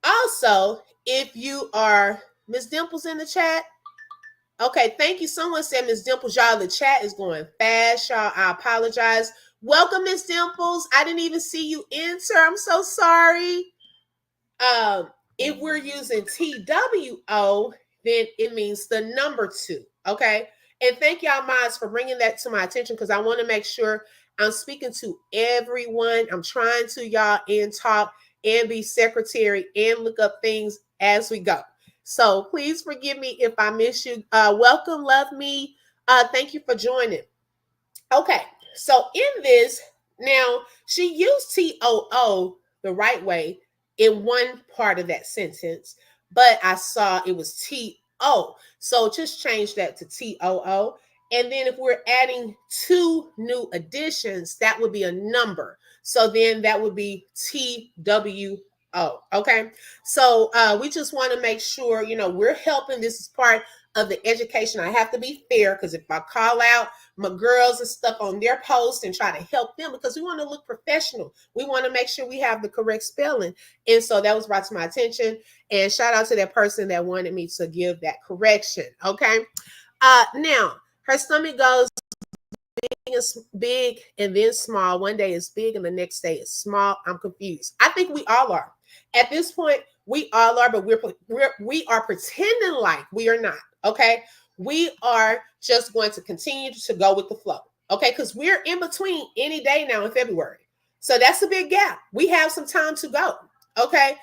Also, if you are Miss Dimples in the chat, okay, thank you. Someone said Miss Dimples, y'all, the chat is going fast, y'all. I apologize. Welcome, Miss Dimples. I didn't even see you enter. I'm so sorry. If we're using TWO, then it means the number two. Okay. And thank y'all, mods, for bringing that to my attention because I want to make sure I'm speaking to everyone. I'm trying to, y'all, and talk and be secretary and look up things as we go. So please forgive me if I miss you. Welcome, love me. Thank you for joining. Okay, so in this, now she used TOO the right way in one part of that sentence, but I saw it was TO. So just change that to TOO. And then if we're adding two new additions, that would be a number. So then that would be TWO. Okay. So we just want to make sure, we're helping. This is part of the education. I have to be fair because if I call out my girls and stuff on their post and try to help them because we want to look professional. We want to make sure we have the correct spelling. And so that was brought to my attention. And shout out to that person that wanted me to give that correction. Okay. Now her stomach goes big and then small. One day it's big and the next day it's small. I'm confused. I think we all are. At this point, we all are, but we are pretending like we are not. Okay. We are just going to continue to go with the flow. Okay. Because we're in between any day now in February. So that's a big gap. We have some time to go. Okay.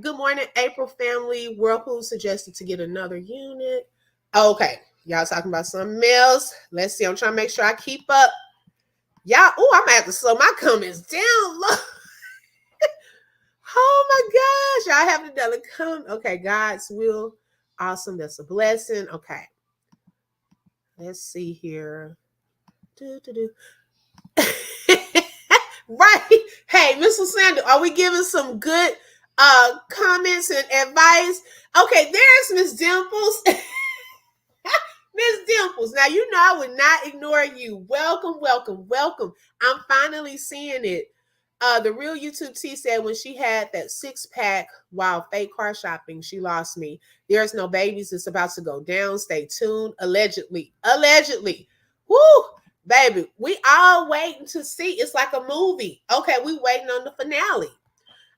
Good morning, April family. Whirlpool suggested to get another unit. Okay. Y'all talking about something else. Let's see. I'm trying to make sure I keep up. Y'all, oh, I'm gonna have to slow my comments down. Look. Oh my gosh. Y'all haven't done a comment. Okay, God's will. Awesome. That's a blessing. Okay. Let's see here. Right. Hey, Mr. Sanders, are we giving some good comments and advice? Okay, there's Miss Dimples. Miss Dimples. Now, I would not ignore you. Welcome, welcome, welcome. I'm finally seeing it. The real YouTube T said when she had that 6-pack while fake car shopping, she lost me. There's no babies. It's about to go down. Stay tuned. Allegedly. Allegedly. Woo! Baby, we all waiting to see. It's like a movie. Okay, we waiting on the finale.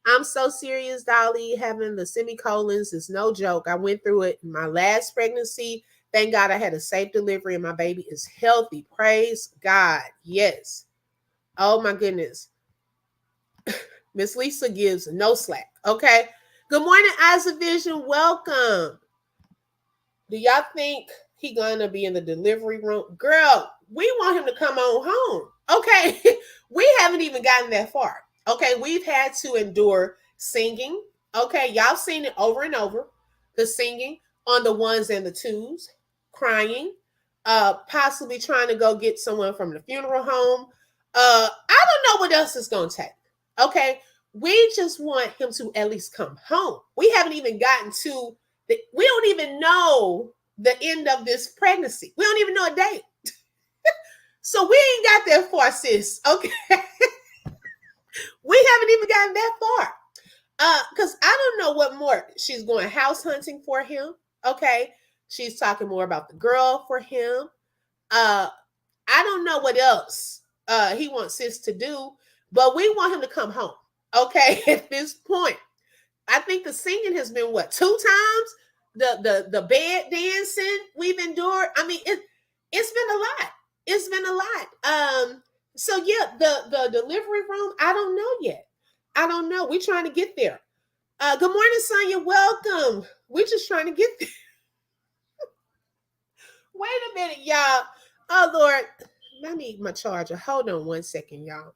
I'm so serious, Dolly. Having the semicolons is no joke. I went through it in my last pregnancy. Thank God I had a safe delivery and my baby is healthy. Praise God. Yes. Oh my goodness. Miss Lisa gives no slack. Okay. Good morning, Eyes of Vision. Welcome. Do y'all think he gonna be in the delivery room? Girl, we want him to come on home. Okay. We haven't even gotten that far. Okay. We've had to endure singing. Okay. Y'all seen it over and over. The singing on the ones and the twos, crying, possibly trying to go get someone from the funeral home. I don't know what else it's gonna take. Okay. We just want him to at least come home. We haven't even gotten to we don't even know the end of this pregnancy. We don't even know a date. So we ain't got that far, sis. Okay. We haven't even gotten that far. Because I don't know what more. She's going house hunting for him. Okay. She's talking more about the girl for him. I don't know what else he wants sis to do, but we want him to come home. Okay. At this point. I think the singing has been what 2 times. The bed dancing we've endured. I mean, it's been a lot. It's been a lot. So yeah, the delivery room. I don't know yet. I don't know. We're trying to get there. Good morning, Sonia. Welcome. We're just trying to get there. Wait a minute, y'all. Oh Lord, I need my charger. Hold on 1 second, y'all.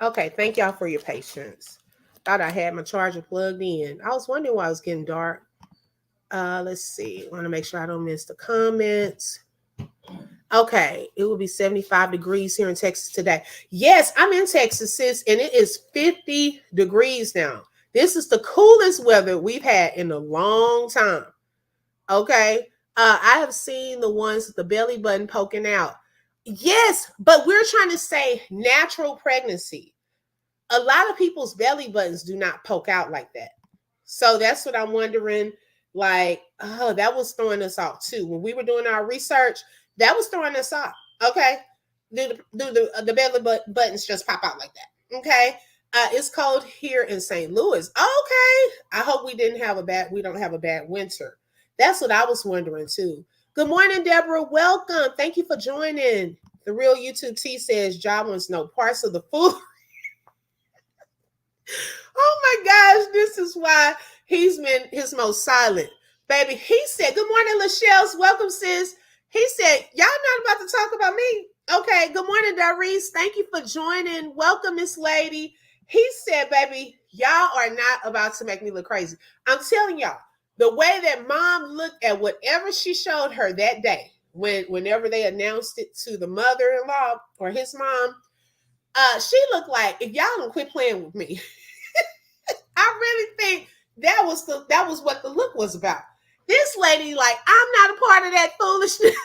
Okay, thank y'all for your patience. Thought I had my charger plugged in. I was wondering why it was getting dark. Let's see. Want to make sure I don't miss the comments. Okay, it will be 75 degrees here in Texas today. Yes, I'm in Texas, sis, and it is 50 degrees now. This is the coolest weather we've had in a long time. Okay. I have seen the ones with the belly button poking out. Yes, but we're trying to say natural pregnancy. A lot of people's belly buttons do not poke out like that. So that's what I'm wondering. Like, oh, that was throwing us off too. When we were doing our research, that was throwing us off. Okay. Do the belly buttons just pop out like that? Okay. It's cold here in St. Louis. Okay. I hope we don't have a bad winter. That's what I was wondering too. Good morning, Deborah. Welcome. Thank you for joining. The real YouTube T says John wants no parts of the food. Oh my gosh, this is why he's been his most silent. Baby, he said, good morning, Lachelle's. Welcome, sis. He said, y'all not about to talk about me. Okay, good morning, Darice. Thank you for joining. Welcome, Miss Lady. He said, baby, y'all are not about to make me look crazy. I'm telling y'all, the way that mom looked at whatever she showed her that day, whenever they announced it to the mother-in-law or his mom, she looked like, if y'all don't quit playing with me, I really think that was what the look was about. This lady, like, I'm not a part of that foolishness.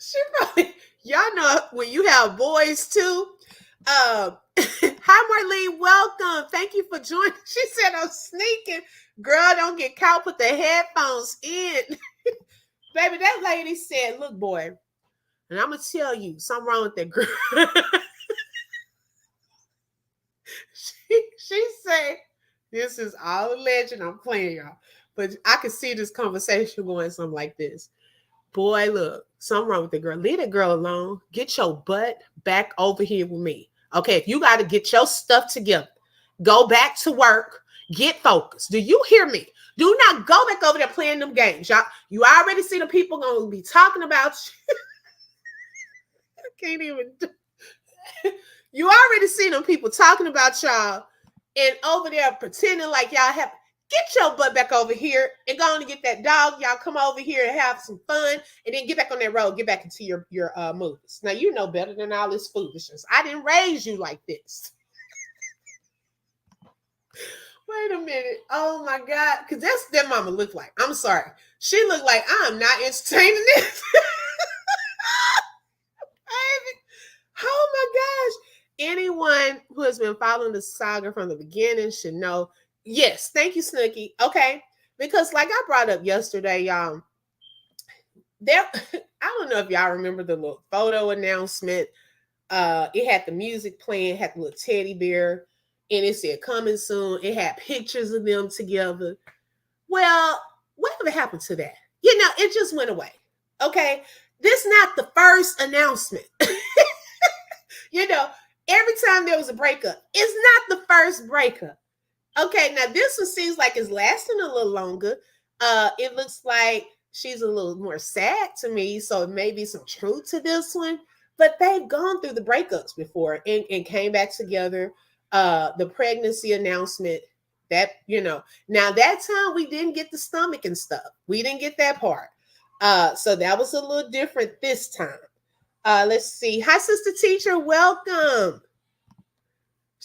She probably, y'all know when you have boys too. Hi Marlene, welcome. Thank you for joining. She said I'm sneaking. Girl, don't get caught. Put the headphones in. Baby, that lady said, look, boy, and I'm gonna tell you something wrong with that girl. she said, this is all a legend. I'm playing, y'all. But I can see this conversation going something like this. Boy, look, something wrong with the girl. Leave the girl alone. Get your butt back over here with me. Okay, if you got to get your stuff together, go back to work, get focused. Do you hear me? Do not go back over there playing them games. Y'all, you already see the people going to be talking about you. I can't even do. You already see them people talking about y'all and over there pretending like y'all have. Get your butt back over here and go on and get that dog. Y'all come over here and have some fun and then get back on that road. Get back into your movies. Now, you know better than all this foolishness. I didn't raise you like this. Wait a minute. Oh, my God. Because that's what mama looked like. I'm sorry. She looked like, I'm not entertaining this. Oh, my gosh. Anyone who has been following the saga from the beginning should know. Yes, thank you, Snooky. Okay, because like I brought up yesterday, y'all, there. I don't know if y'all remember the little photo announcement. It had the music playing, had the little teddy bear, and it said "coming soon." It had pictures of them together. Well, whatever happened to that? You know, it just went away. Okay, this not the first announcement. You know, every time there was a breakup, it's not the first breakup. Okay, now this one seems like it's lasting a little longer. It looks like she's a little more sad to me, so it may be some truth to this one. But they've gone through the breakups before and came back together. The pregnancy announcement, that, you know, now that time we didn't get the stomach and stuff. We didn't get that part. So that was a little different this time. Let's see. Hi, sister teacher. Welcome.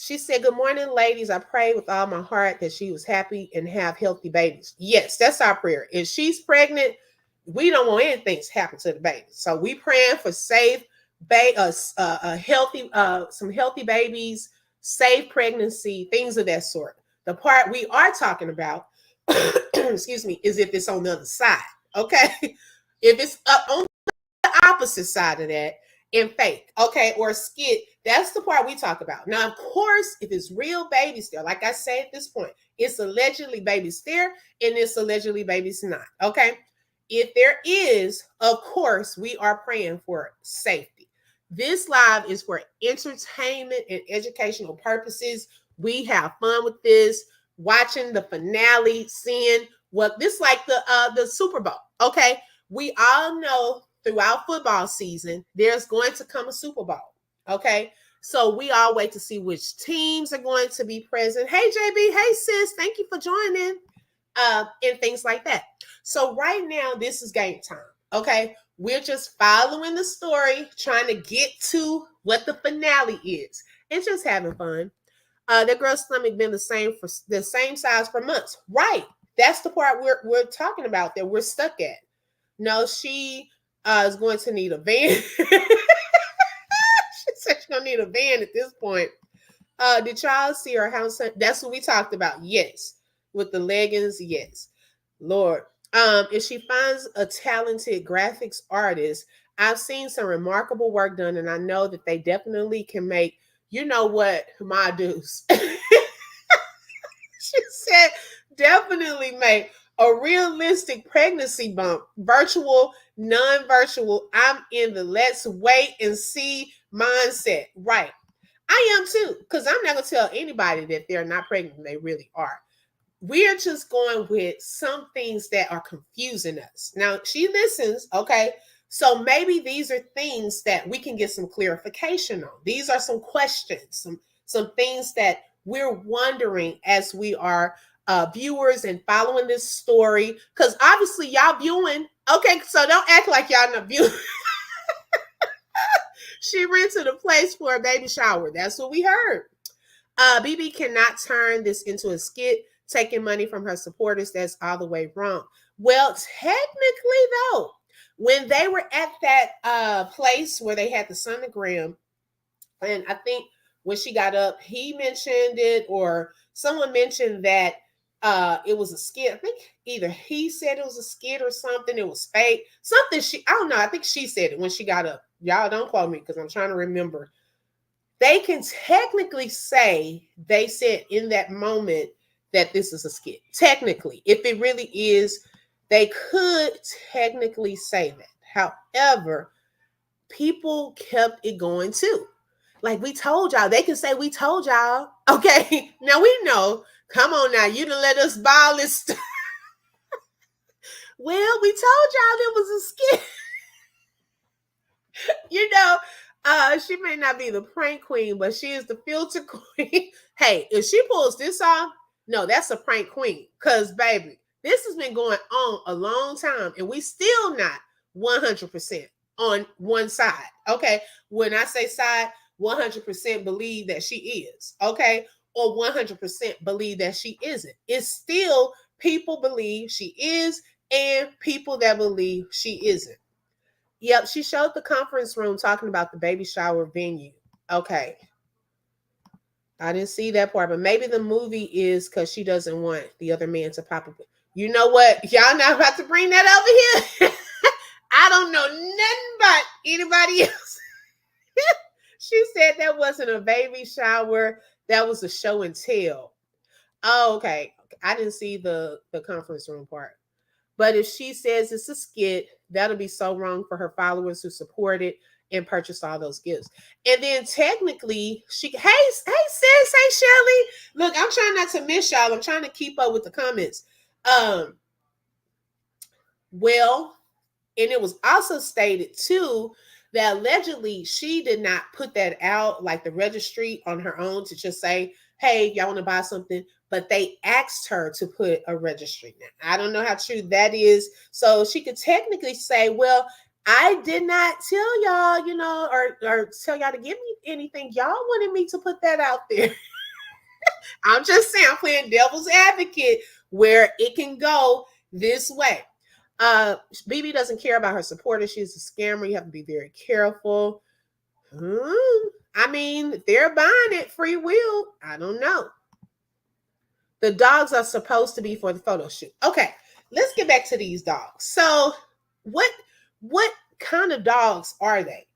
She said, good morning, ladies. I pray with all my heart that she was happy and have healthy babies. Yes, that's our prayer. If she's pregnant, we don't want anything to happen to the baby. So we praying for safe, healthy, some healthy babies, safe pregnancy, things of that sort. The part we are talking about, excuse me, is if it's on the other side. Okay. If it's up on the opposite side of that in fake, okay, or skit, that's the part we talk about. Now, of course, if it's real babies there, like I say at this point, it's allegedly babies there and it's allegedly babies not, okay? If there is, of course, we are praying for safety. This live is for entertainment and educational purposes. We have fun with this, watching the finale, seeing what this like the Super Bowl, okay? We all know throughout football season, there's going to come a Super Bowl. Okay. So we all wait to see which teams are going to be present. Hey, JB. Hey, sis. Thank you for joining. And things like that. So right now, this is game time. Okay. We're just following the story, trying to get to what the finale is, and just having fun. The girl's stomach been the same size for months. Right. That's the part we're talking about that we're stuck at. No, she is going to need a van. She said she's gonna need a van at this point. Did y'all see her house? That's what we talked about. Yes. With the leggings, yes. Lord. If she finds a talented graphics artist, I've seen some remarkable work done, and I know that they definitely can make, you know what, my dues. She said, definitely make a realistic pregnancy bump, virtual, non-virtual. I'm in the let's wait and see mindset. Right. I am too, because I'm not going to tell anybody that they're not pregnant when they really are. We're just going with some things that are confusing us. Now, she listens, okay? So maybe these are things that we can get some clarification on. These are some questions, some things that we're wondering as we are viewers and following this story. Because obviously y'all viewing. Okay, so don't act like y'all not viewing. She rented a place for a baby shower. That's what we heard. BB cannot turn this into a skit, taking money from her supporters. That's all the way wrong. Well, technically, though, when they were at that place where they had the sonogram, and I think when she got up, he mentioned it, or someone mentioned that it was a skit. I think either he said it was a skit or something. It was fake. Something I don't know. I think she said it when she got up. Y'all don't quote me because I'm trying to remember. They can technically say they said in that moment that this is a skit. Technically, if it really is, they could technically say that. However, people kept it going too. Like we told y'all, they can say we told y'all. Okay, now we know. Come on now, you done let us buy all this stuff. Well, we told y'all it was a skit. You know, she may not be the prank queen, but she is the filter queen. Hey, if she pulls this off, no, that's a prank queen. Cause baby, this has been going on a long time, and we still not 100% on one side. Okay, when I say side, 100% believe that she is. Okay, or 100% believe that she isn't. It's still people believe she is, and people that believe she isn't. Yep, she showed the conference room talking about the baby shower venue. Okay. I didn't see that part, but maybe the movie is because she doesn't want the other man to pop up. You know what? Y'all not about to bring that over here. I don't know nothing about anybody else. She said that wasn't a baby shower. That was a show and tell. Oh, okay. I didn't see the conference room part. But if she says it's a skit, that'll be so wrong for her followers who support it and purchased all those gifts. And then technically, hey sis, hey Shelly. Look, I'm trying not to miss y'all. I'm trying to keep up with the comments. Well, and it was also stated too that allegedly she did not put that out like the registry on her own to just say, hey, y'all want to buy something? But they asked her to put a registry. Now, I don't know how true that is. So she could technically say, well, I did not tell y'all, you know, or tell y'all to give me anything. Y'all wanted me to put that out there. I'm just saying, I'm playing devil's advocate where it can go this way. BB doesn't care about her supporters. She's a scammer. You have to be very careful. I mean, they're buying it free will. I don't know. The dogs are supposed to be for the photo shoot. Okay, let's get back to these dogs. So, what kind of dogs are they?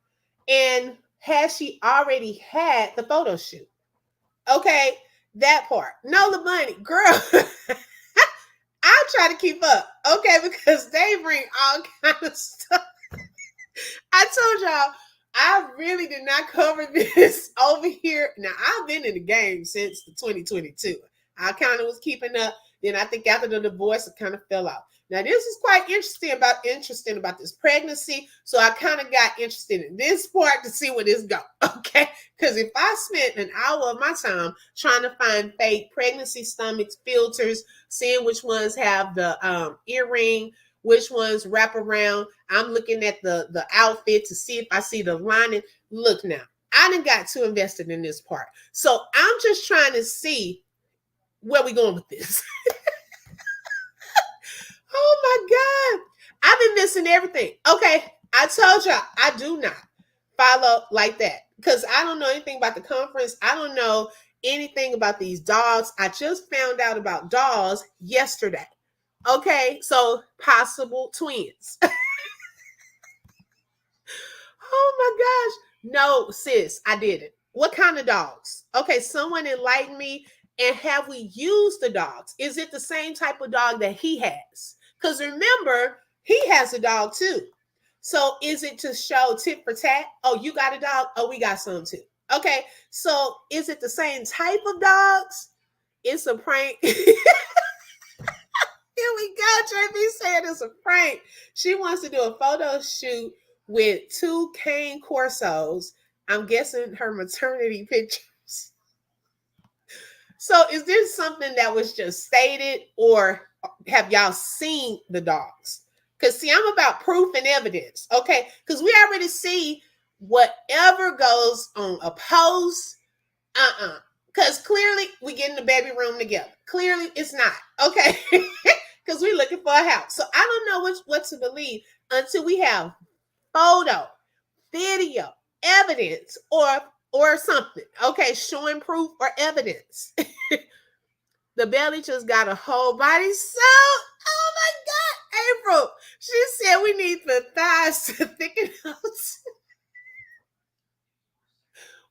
And has she already had the photo shoot? Okay, that part. Nola Bunny, girl. I try to keep up, okay, because they bring all kind of stuff. I told y'all, I really did not cover this over here. Now, I've been in the game since the 2022. I kind of was keeping up. Then I think after the divorce, it kind of fell out. Now this is quite interesting about this pregnancy. So I kind of got interested in this part to see where this go. Okay, because if I spent an hour of my time trying to find fake pregnancy stomachs filters, seeing which ones have the earring, which ones wrap around, I'm looking at the outfit to see if I see the lining. Look now, I didn't got too invested in this part. So I'm just trying to see where we going with this. Oh my God. I've been missing everything. Okay. I told y'all I do not follow like that because I don't know anything about the conference. I don't know anything about these dogs. I just found out about dogs yesterday. Okay. So possible twins. Oh my gosh. No, sis, I didn't. What kind of dogs? Okay, someone enlighten me. And have we used the dogs? Is it the same type of dog that he has? Because remember, he has a dog too. So is it to show tit for tat? Oh, you got a dog? Oh, we got some too. Okay, so is it the same type of dogs? It's a prank. Here we go. JB said it's a prank. She wants to do a photo shoot with two cane corsos. I'm guessing her maternity pictures. So is this something that was just stated, or have y'all seen the dogs? Because see, I'm about proof and evidence. Okay. Because we already see whatever goes on a post. Because clearly we get in the baby room together. Clearly it's not. Okay. Because we're looking for a house. So I don't know what to believe until we have photo, video, evidence, or something. Okay, showing proof or evidence. The belly just got a whole body. So, oh my God, April. She said we need the thighs to thicken out.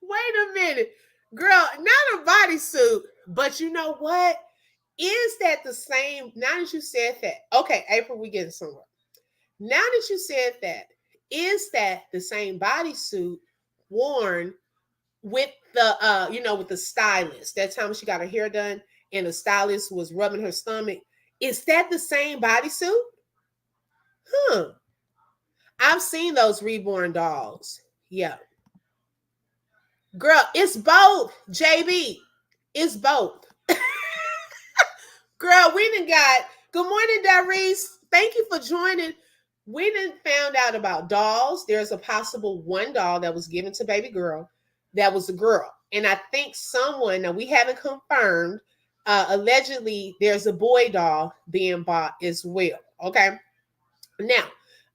Wait a minute. Girl, not a bodysuit, but you know what? Is that the same? Now that you said that, okay, April, we getting somewhere. Now that you said that, is that the same bodysuit worn with the with the stylist? That time she got her hair done and the stylist was rubbing her stomach. Is that the same bodysuit? Huh. I've seen those Reborn dolls. Yeah. Girl, it's both. JB. It's both. Girl, we done got good morning, Darice. Thank you for joining. We done found out about dolls. There's a possible one doll that was given to baby girl that was a girl. And I think someone, now we haven't confirmed, allegedly there's a boy doll being bought as well. Okay. Now,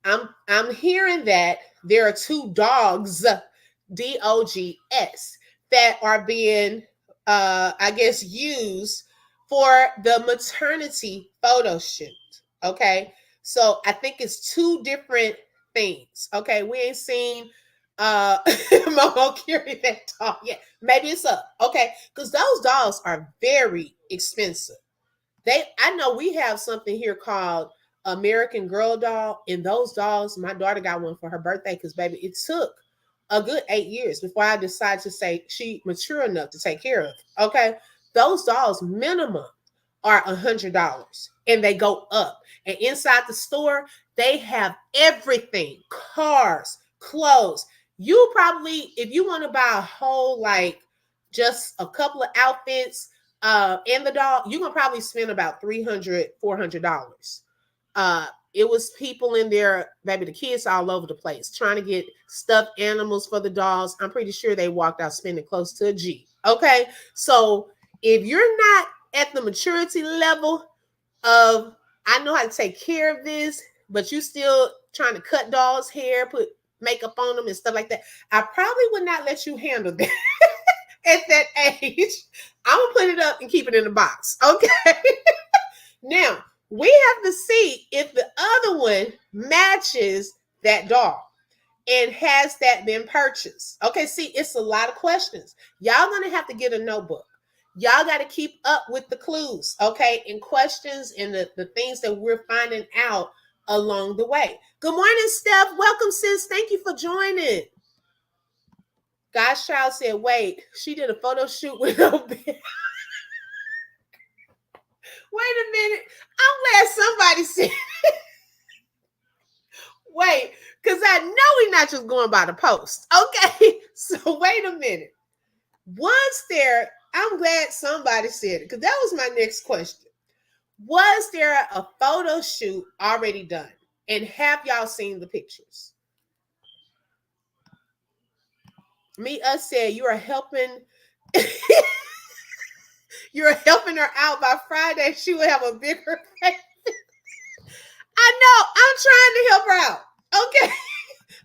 I'm hearing that there are two dogs, DOGS, that are being I guess used for the maternity photo shoot. Okay. So I think it's two different things. Okay. We ain't seen Momo carry that doll yet. Maybe it's up. Okay. Because those dolls are very expensive. I know we have something here called American Girl doll, and those dolls, my daughter got one for her birthday because baby, it took a good 8 years before I decided to say she mature enough to take care of. Okay, those dolls minimum are $100, and they go up. And inside the store, they have everything: cars, clothes. You probably, if you want to buy a whole like just a couple of outfits and the dog, you're gonna probably spend about $300-$400. It was people in there, baby, the kids all over the place trying to get stuffed animals for the dolls. I'm pretty sure they walked out spending close to a G. Okay, so if you're not at the maturity level of I know how to take care of this, but you still trying to cut dolls' hair, put makeup on them and stuff like that, I probably would not let you handle that at that age. I'm gonna put it up and keep it in the box. Okay. Now we have to see if the other one matches that doll. And has that been purchased? Okay, see, it's a lot of questions. Y'all gonna have to get a notebook. Y'all got to keep up with the clues, okay, and questions and the things that we're finding out along the way. Good morning, Steph. Welcome, sis. Thank you for joining. God's child said, wait, she did a photo shoot with no beard. Wait a minute. I'm glad somebody said, wait, because I know we're not just going by the post. Okay. So wait a minute. Was there, I'm glad somebody said it, because that was my next question. Was there a photo shoot already done? And have y'all seen the pictures? Me, us said you are helping. You're helping her out by Friday. She will have a bigger face. I know. I'm trying to help her out. Okay.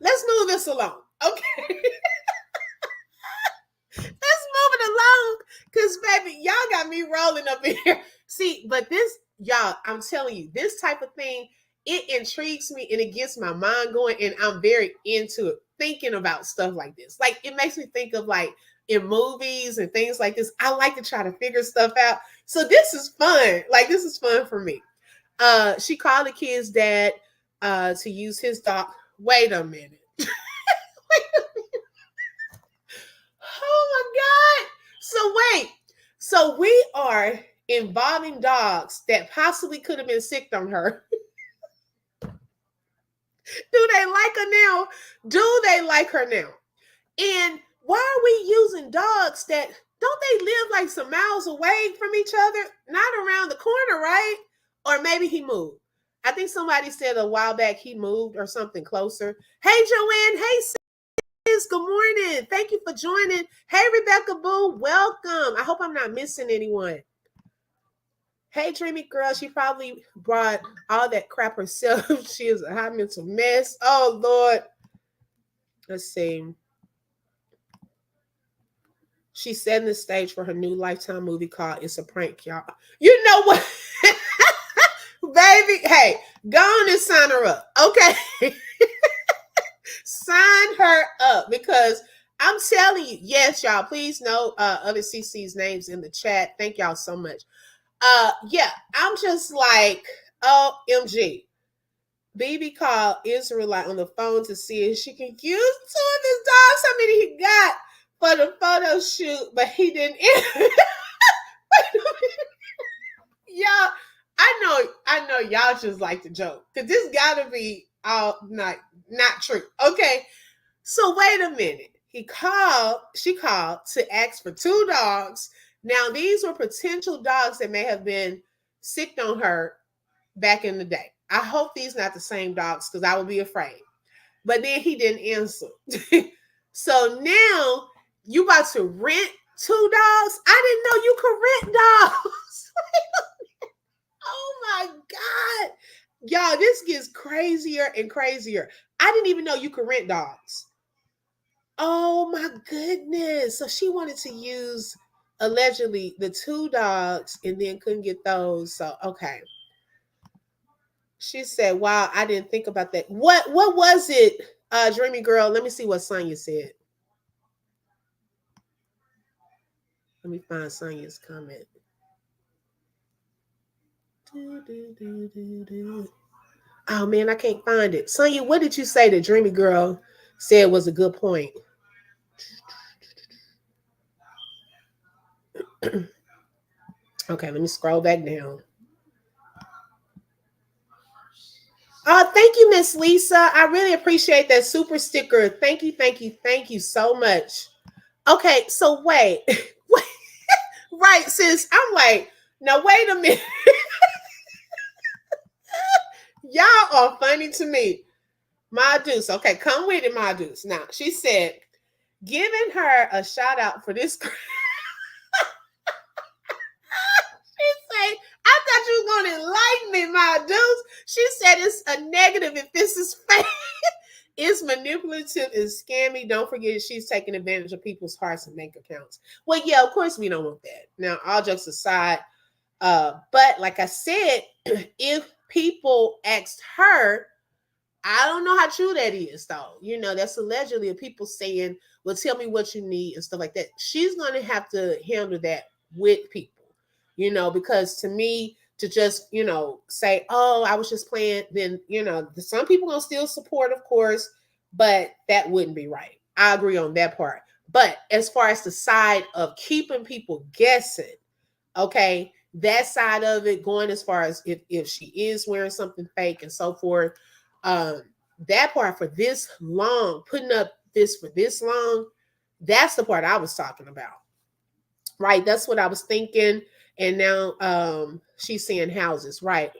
Let's move this along. Okay. Let's move it along. Because, baby, y'all got me rolling up in here. See, but this, y'all, I'm telling you, this type of thing, it intrigues me and it gets my mind going. And I'm very into it, thinking about stuff like this. Like, it makes me think of like in movies and things like this. I like to try to figure stuff out. So this is fun. Like, this is fun for me. She called the kid's dad to use his dog. Wait a minute. Oh my God. So wait. So we are involving dogs that possibly could have been sick on her. Do they like her now? Do they like her now? And why are we using dogs that don't they live like some miles away from each other? Not around the corner, right? Or maybe he moved. I think somebody said a while back he moved or something closer. Hey, Joanne. Hey, sis. Good morning. Thank you for joining. Hey, Rebecca Boo. Welcome. I hope I'm not missing anyone. Hey, Dreamy Girl. She probably brought all that crap herself. She is a high mental mess. Oh, Lord. Let's see. She's setting the stage for her new Lifetime movie called It's a Prank, y'all. You know what? Baby, hey, go on and sign her up. Okay. Sign her up because I'm telling you, yes, y'all, please know other CC's names in the chat. Thank y'all so much. Yeah, I'm just like, OMG. BB called Israelite on the phone to see if she can use two of his dogs. How many he got for the photo shoot, but he didn't. Y'all, I know y'all just like to joke because this gotta be all not true. Okay, so wait a minute. She called to ask for two dogs. Now these were potential dogs that may have been sicked on her back in the day. I hope these not the same dogs because I would be afraid. But then he didn't answer. So now you about to rent two dogs? I didn't know you could rent dogs. Oh my God. Y'all, this gets crazier and crazier. I didn't even know you could rent dogs. Oh my goodness. So she wanted to use allegedly the two dogs and then couldn't get those. So okay. She said, wow, I didn't think about that. What was it, Dreamy Girl? Let me see what Sonya said. Let me find Sonya's comment. Oh man, I can't find it. Sonya, what did you say that Dreamy Girl said was a good point? Okay, let me scroll back down. Thank you, Miss Lisa. I really appreciate that super sticker. Thank you, thank you, thank you so much. Okay, so wait. Wait. Right, sis. I'm like, now wait a minute. Y'all are funny to me. My Deuce. Okay, come with it, my Deuce. Now, she said, giving her a shout out for this. She said, I thought you was going to enlighten me, my Deuce. She said it's a negative if this is fake. It's manipulative and scammy. Don't forget she's taking advantage of people's hearts and bank accounts. Well, yeah, of course we don't want that. Now, all jokes aside, but like I said, if people asked her, I don't know how true that is, though. You know, that's allegedly people saying, well, tell me what you need and stuff like that. She's going to have to handle that with people, you know, because to me, to just, you know, say, oh, I was just playing, then, you know, some people going to still support, of course, but that wouldn't be right. I agree on that part. But as far as the side of keeping people guessing, okay, that side of it, going as far as if she is wearing something fake and so forth. Um, that part for this long, putting up this for this long, that's the part I was talking about. Right. That's what I was thinking. And now she's saying houses. Right.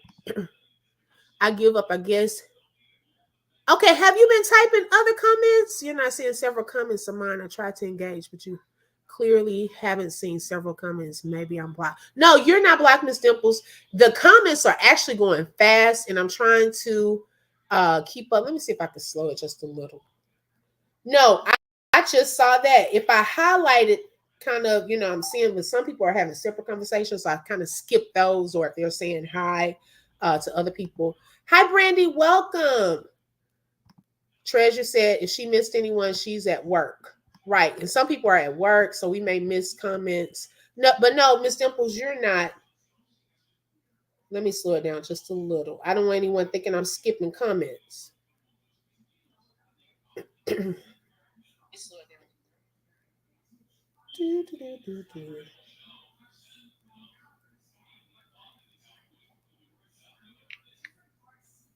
I give up, I guess. Okay, have you been typing other comments? You're not seeing several comments of mine. I tried to engage, but you clearly haven't seen several comments. Maybe I'm blocked. No, you're not blocked, Miss Dimples. The comments are actually going fast, and I'm trying to keep up. Let me see if I can slow it just a little. No, I just saw that. If I highlighted kind of, I'm seeing with some people are having separate conversations, so I kind of skip those, or if they're saying hi to other people. Hi, Brandy, welcome. Treasure said if she missed anyone, she's at work. Right. And some people are at work, so we may miss comments. No, but no, Miss Dimples, you're not. Let me slow it down just a little. I don't want anyone thinking I'm skipping comments.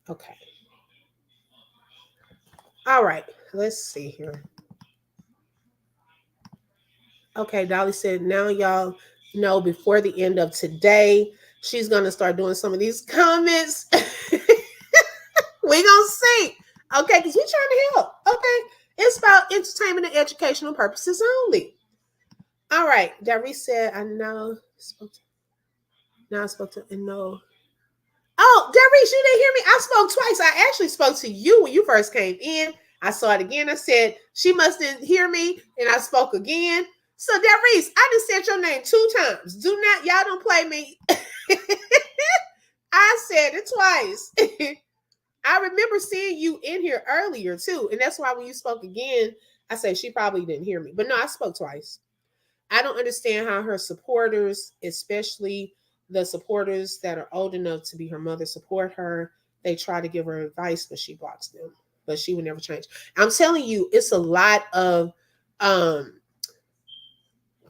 Okay. All right. Let's see here. Okay, Dolly said, now y'all know before the end of today, she's going to start doing some of these comments. We gonna see. Okay, because we trying to help. Okay. It's about entertainment and educational purposes only. All right. Darry said, I know. Now I spoke to, and no. Oh, Darius, you didn't hear me. I spoke twice. I actually spoke to you when you first came in. I saw it again. I said, she must didn't hear me. And I spoke again. So, Darius, I just said your name 2 times. Do not, y'all don't play me. I said it twice. I remember seeing you in here earlier too. And that's why when you spoke again, I said she probably didn't hear me. But no, I spoke twice. I don't understand how her supporters, especially the supporters that are old enough to be her mother, support her. They try to give her advice, but she blocks them. But she would never change. I'm telling you, it's a lot of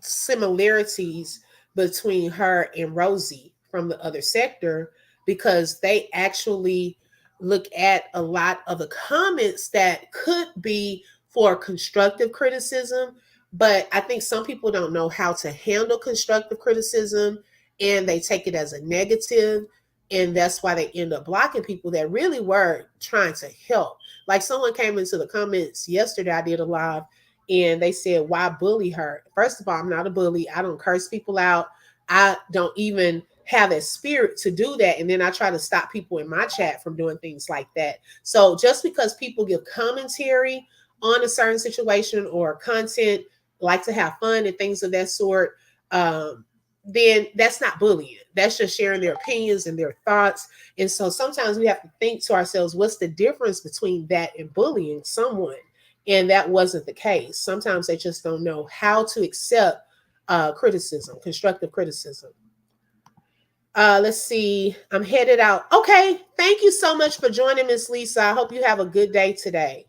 similarities between her and Rosie from the other sector, because they actually look at a lot of the comments that could be for constructive criticism. But I think some people don't know how to handle constructive criticism, and they take it as a negative. And that's why they end up blocking people that really were trying to help. Like someone came into the comments yesterday, I did a live, and they said, why bully her? First of all, I'm not a bully. I don't curse people out. I don't even have a spirit to do that. And then I try to stop people in my chat from doing things like that. So just because people give commentary on a certain situation or content, like to have fun and things of that sort, then that's not bullying. That's just sharing their opinions and their thoughts. And so sometimes we have to think to ourselves, what's the difference between that and bullying someone? And that wasn't the case. Sometimes they just don't know how to accept criticism, constructive criticism. Let's see. I'm headed out. Okay. Thank you so much for joining, Miss Lisa. I hope you have a good day today.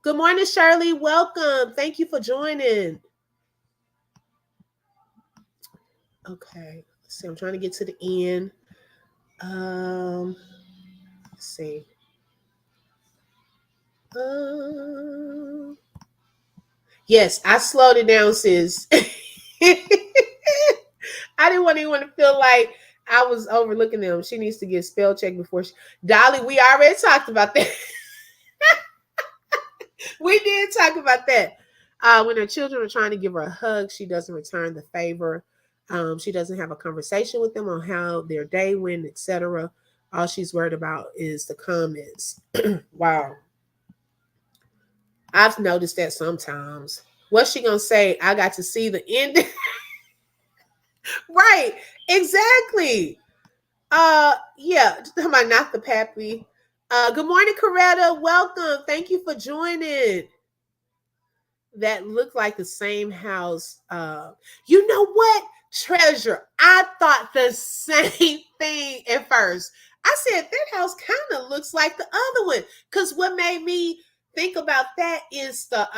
Good morning, Shirley. Welcome. Thank you for joining. Okay. Let's see. I'm trying to get to the end. Let's see. Yes, I slowed it down, sis. I didn't want anyone to feel like I was overlooking them. She needs to get spell checked before she. Dolly, we already talked about that. We did talk about that. When her children are trying to give her a hug, she doesn't return the favor. She doesn't have a conversation with them on how their day went, etc. All she's worried about is the comments. Wow. I've noticed that sometimes. What's she gonna say? I got to see the end. Right. Exactly. Yeah, am I not the pappy? Good morning, Coretta. Welcome. Thank you for joining. That looked like the same house. You know what? Treasure. I thought the same thing at first. I said that house kind of looks like the other one. Because what made me think about that is the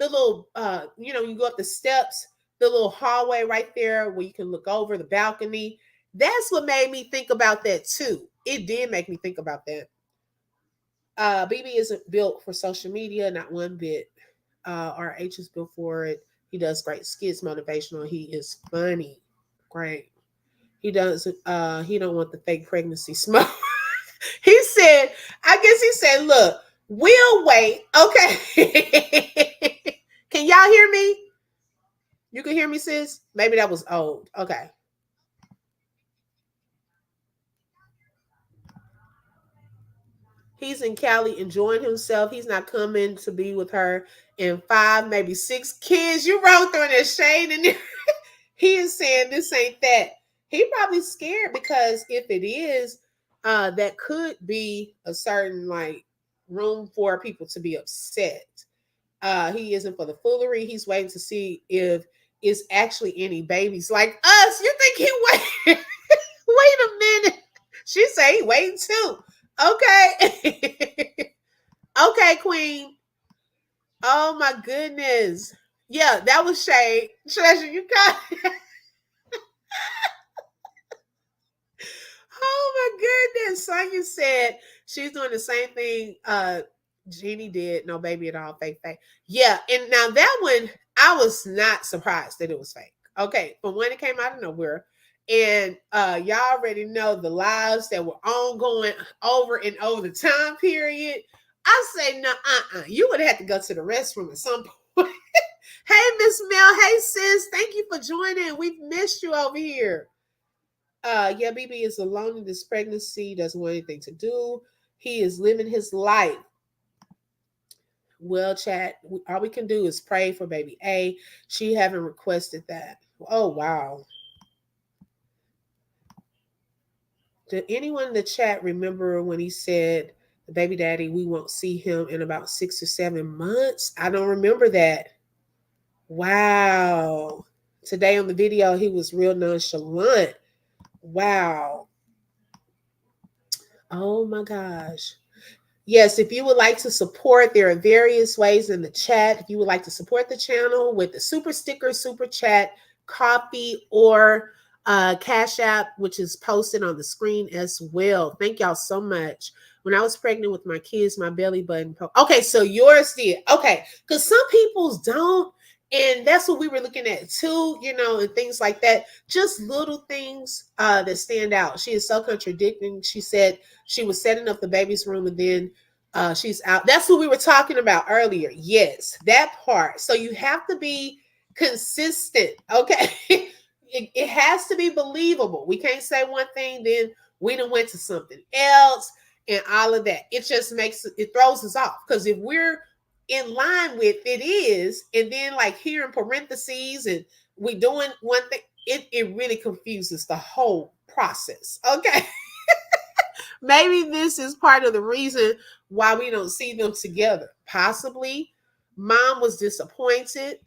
little you go up the steps the little hallway right there where you can look over the balcony. That's what made me think about that too. It did make me think about that. BB isn't built for social media, not one bit. RH is built for it. He does great skits, motivational. He is funny. Great. He don't want the fake pregnancy smoke. He said, I guess he said, look, we'll wait. Okay. Can y'all hear me? You can hear me, sis? Maybe that was old. Okay. He's in Cali enjoying himself. He's not coming to be with her and five, maybe six kids. You wrote through that shade in there. He is saying this ain't that. He probably scared because if it is, that could be a certain like room for people to be upset. He isn't for the foolery. He's waiting to see if it's actually any babies like us. You think he wait? Wait a minute. She say he waiting too. Okay. Okay, Queen. Oh my goodness. Yeah, that was shade. Treasure, you got it. Oh my goodness. Sonya said she's doing the same thing Jeannie did. No baby at all. Fake, fake. Yeah. And now that one, I was not surprised that it was fake. Okay. From when it came out of nowhere. And y'all already know the lives that were ongoing over and over the time period. I say, no, you would have had to go to the restroom at some point. Hey, Miss Mel. Hey, sis. Thank you for joining. We've missed you over here. Yeah, BB is alone in this pregnancy, doesn't want anything to do. He is living his life. Well, chat, all we can do is pray for baby A. She haven't requested that. Oh, wow. Did anyone in the chat remember when he said, baby daddy, we won't see him in about 6 or 7 months? I don't remember that. Wow. Today on the video, he was real nonchalant. Wow. Oh my gosh. Yes, if you would like to support, there are various ways in the chat. If you would like to support the channel with the super sticker, super chat, coffee, or Cash App, which is posted on the screen as well. Thank y'all so much. When I was pregnant with my kids, my belly button. Okay, so yours did. Okay, because some people's don't. And that's what we were looking at too, and things like that. Just little things that stand out. She is so contradicting. She said she was setting up the baby's room and then she's out. That's what we were talking about earlier. Yes, that part. So you have to be consistent. Okay. It has to be believable. We can't say one thing, then we done went to something else and all of that. It just it throws us off. Because if we're in line with it is, and then like here in parentheses and we doing one thing, it really confuses the whole process. Okay. Maybe this is part of the reason why we don't see them together. Possibly mom was disappointed.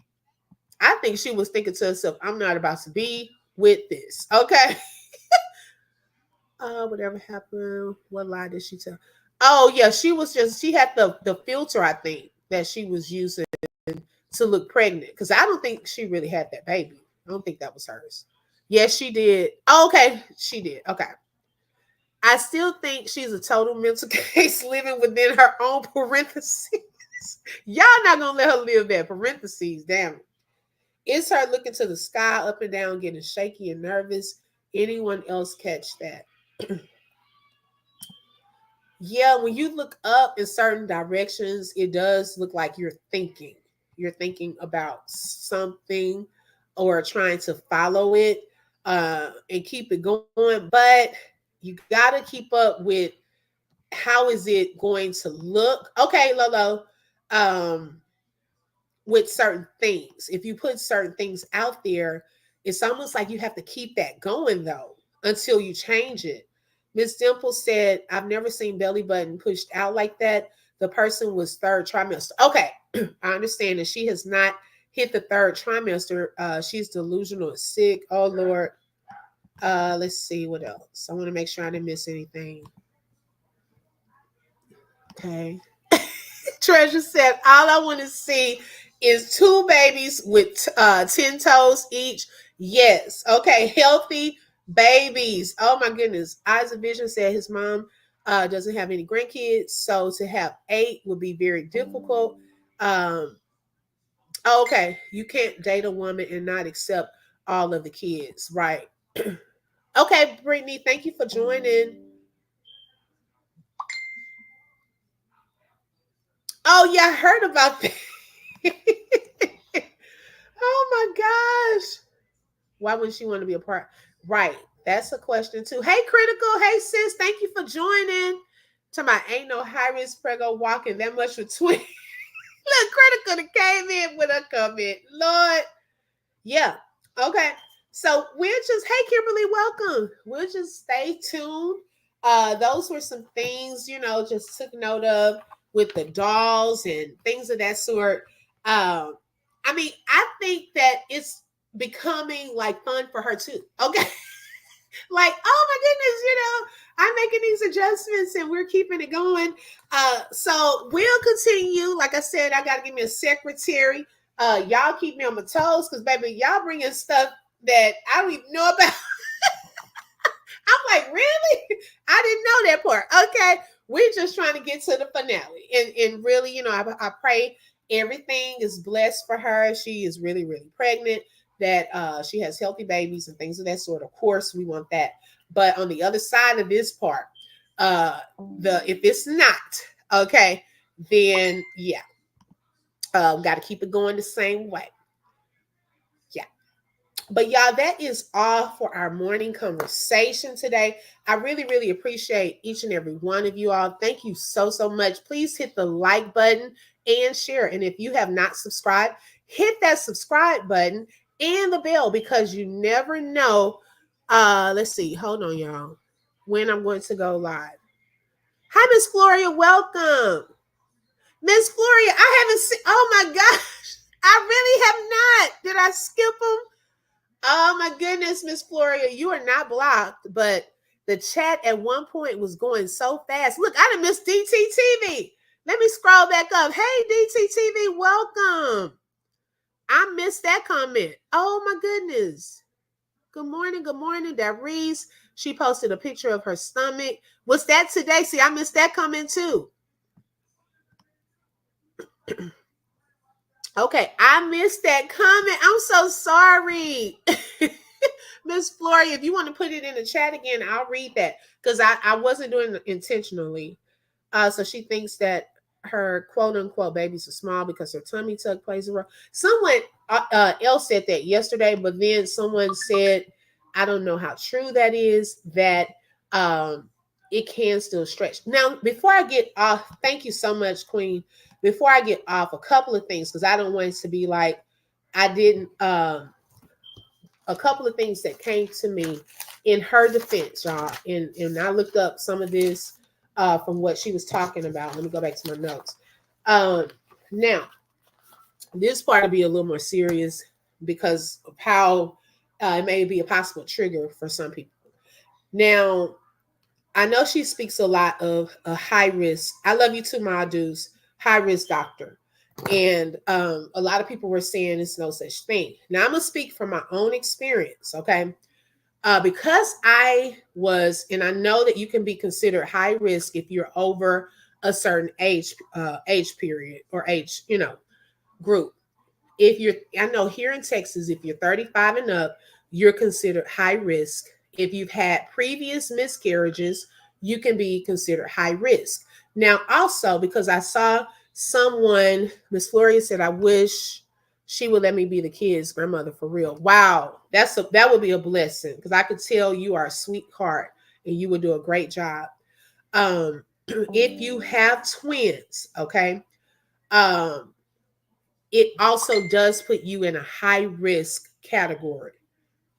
I think she was thinking to herself, I'm not about to be with this. Okay. Whatever happened, what lie did she tell? Oh yeah, she had the filter, I think, that she was using to look pregnant. Because I don't think she really had that baby. I don't think that was hers. Yes, she did. Oh, okay. She did. Okay. I still think she's a total mental case living within her own parentheses. Y'all not gonna let her live that parentheses. Damn it. It's her looking to the sky up and down, getting shaky and nervous. Anyone else catch that? Yeah, when you look up in certain directions, it does look like you're thinking. You're thinking about something or trying to follow it and keep it going. But you got to keep up with how is it going to look. Okay, Lolo. Um, with certain things. If you put certain things out there, it's almost like you have to keep that going though until you change it. Miss Dimple said, I've never seen belly button pushed out like that. The person was third trimester. Okay, I understand that she has not hit the third trimester. She's delusional and sick. Oh Lord. Let's see what else. I want to make sure I didn't miss anything. Okay. Treasure said, all I want to see is 2 babies with 10 toes each. Yes. Okay. Healthy babies. Oh my goodness. Eyes of Vision said his mom doesn't have any grandkids. So to have 8 would be very difficult. Um, okay. You can't date a woman and not accept all of the kids. Right. Okay, Brittany, thank you for joining. Oh, yeah, I heard about that. Oh my gosh. Why would she want to be a part? Right. That's a question too. Hey, Critical. Hey, sis. Thank you for joining. To my ain't no high risk prego walking that much for twin. Look, Critical that came in with a comment. Lord. Yeah. Okay. So we'll just, hey, Kimberly, welcome. We'll just stay tuned. Those were some things, just took note of with the dolls and things of that sort. I mean, I think that it's becoming like fun for her too. Okay. Like, oh my goodness, I'm making these adjustments and we're keeping it going. So we'll continue. Like I said, I gotta give me a secretary. Y'all keep me on my toes because baby, y'all bringing stuff that I don't even know about. I'm like, really? I didn't know that part. Okay. We're just trying to get to the finale. And really, I pray everything is blessed for her. She is really, really pregnant, that she has healthy babies and things of that sort. Of course, we want that. But on the other side of this part, if it's not, okay, then yeah, got to keep it going the same way. Yeah. But y'all, that is all for our morning conversation today. I really, really appreciate each and every one of you all. Thank you so, so much. Please hit the like button and share. And if you have not subscribed, hit that subscribe button and the bell because you never know. Let's see. Hold on, y'all. When I'm going to go live. Hi, Miss Floria. Welcome. Miss Floria, I haven't seen. Oh my gosh. I really have not. Did I skip them? Oh my goodness, Miss Floria, you are not blocked, but the chat at one point was going so fast. Look, I done missed DTTV. Let me scroll back up. Hey, DTTV, welcome. I missed that comment. Oh my goodness. Good morning, Darice. She posted a picture of her stomach. Was that today? See, I missed that comment too. Okay, I missed that comment. I'm so sorry. Miss Floria, if you want to put it in the chat again, I'll read that because I wasn't doing it intentionally. So she thinks that her quote unquote babies are small because her tummy tuck plays a role. Someone else said that yesterday, but then someone said, I don't know how true that is, that it can still stretch. Now, before I get off, thank you so much, Queen. Before I get off, a couple of things because I don't want it to be like I didn't. A couple of things that came to me in her defense, y'all. And I looked up some of this from what she was talking about. Let me go back to my notes. Now, this part will be a little more serious because of how it may be a possible trigger for some people. Now, I know she speaks a lot of a high risk. I love you too, my dudes. High risk doctor. And a lot of people were saying it's no such thing. Now I'm gonna speak from my own experience, okay? Because I was, and I know that you can be considered high risk if you're over a certain age period or age, group. If you're, I know here in Texas, if you're 35 and up, you're considered high risk. If you've had previous miscarriages, you can be considered high risk. Now, also, because I saw someone, Miss Floria said, I wish she would let me be the kid's grandmother for real. Wow, that would be a blessing because I could tell you are a sweetheart and you would do a great job. If you have twins, okay, it also does put you in a high risk category.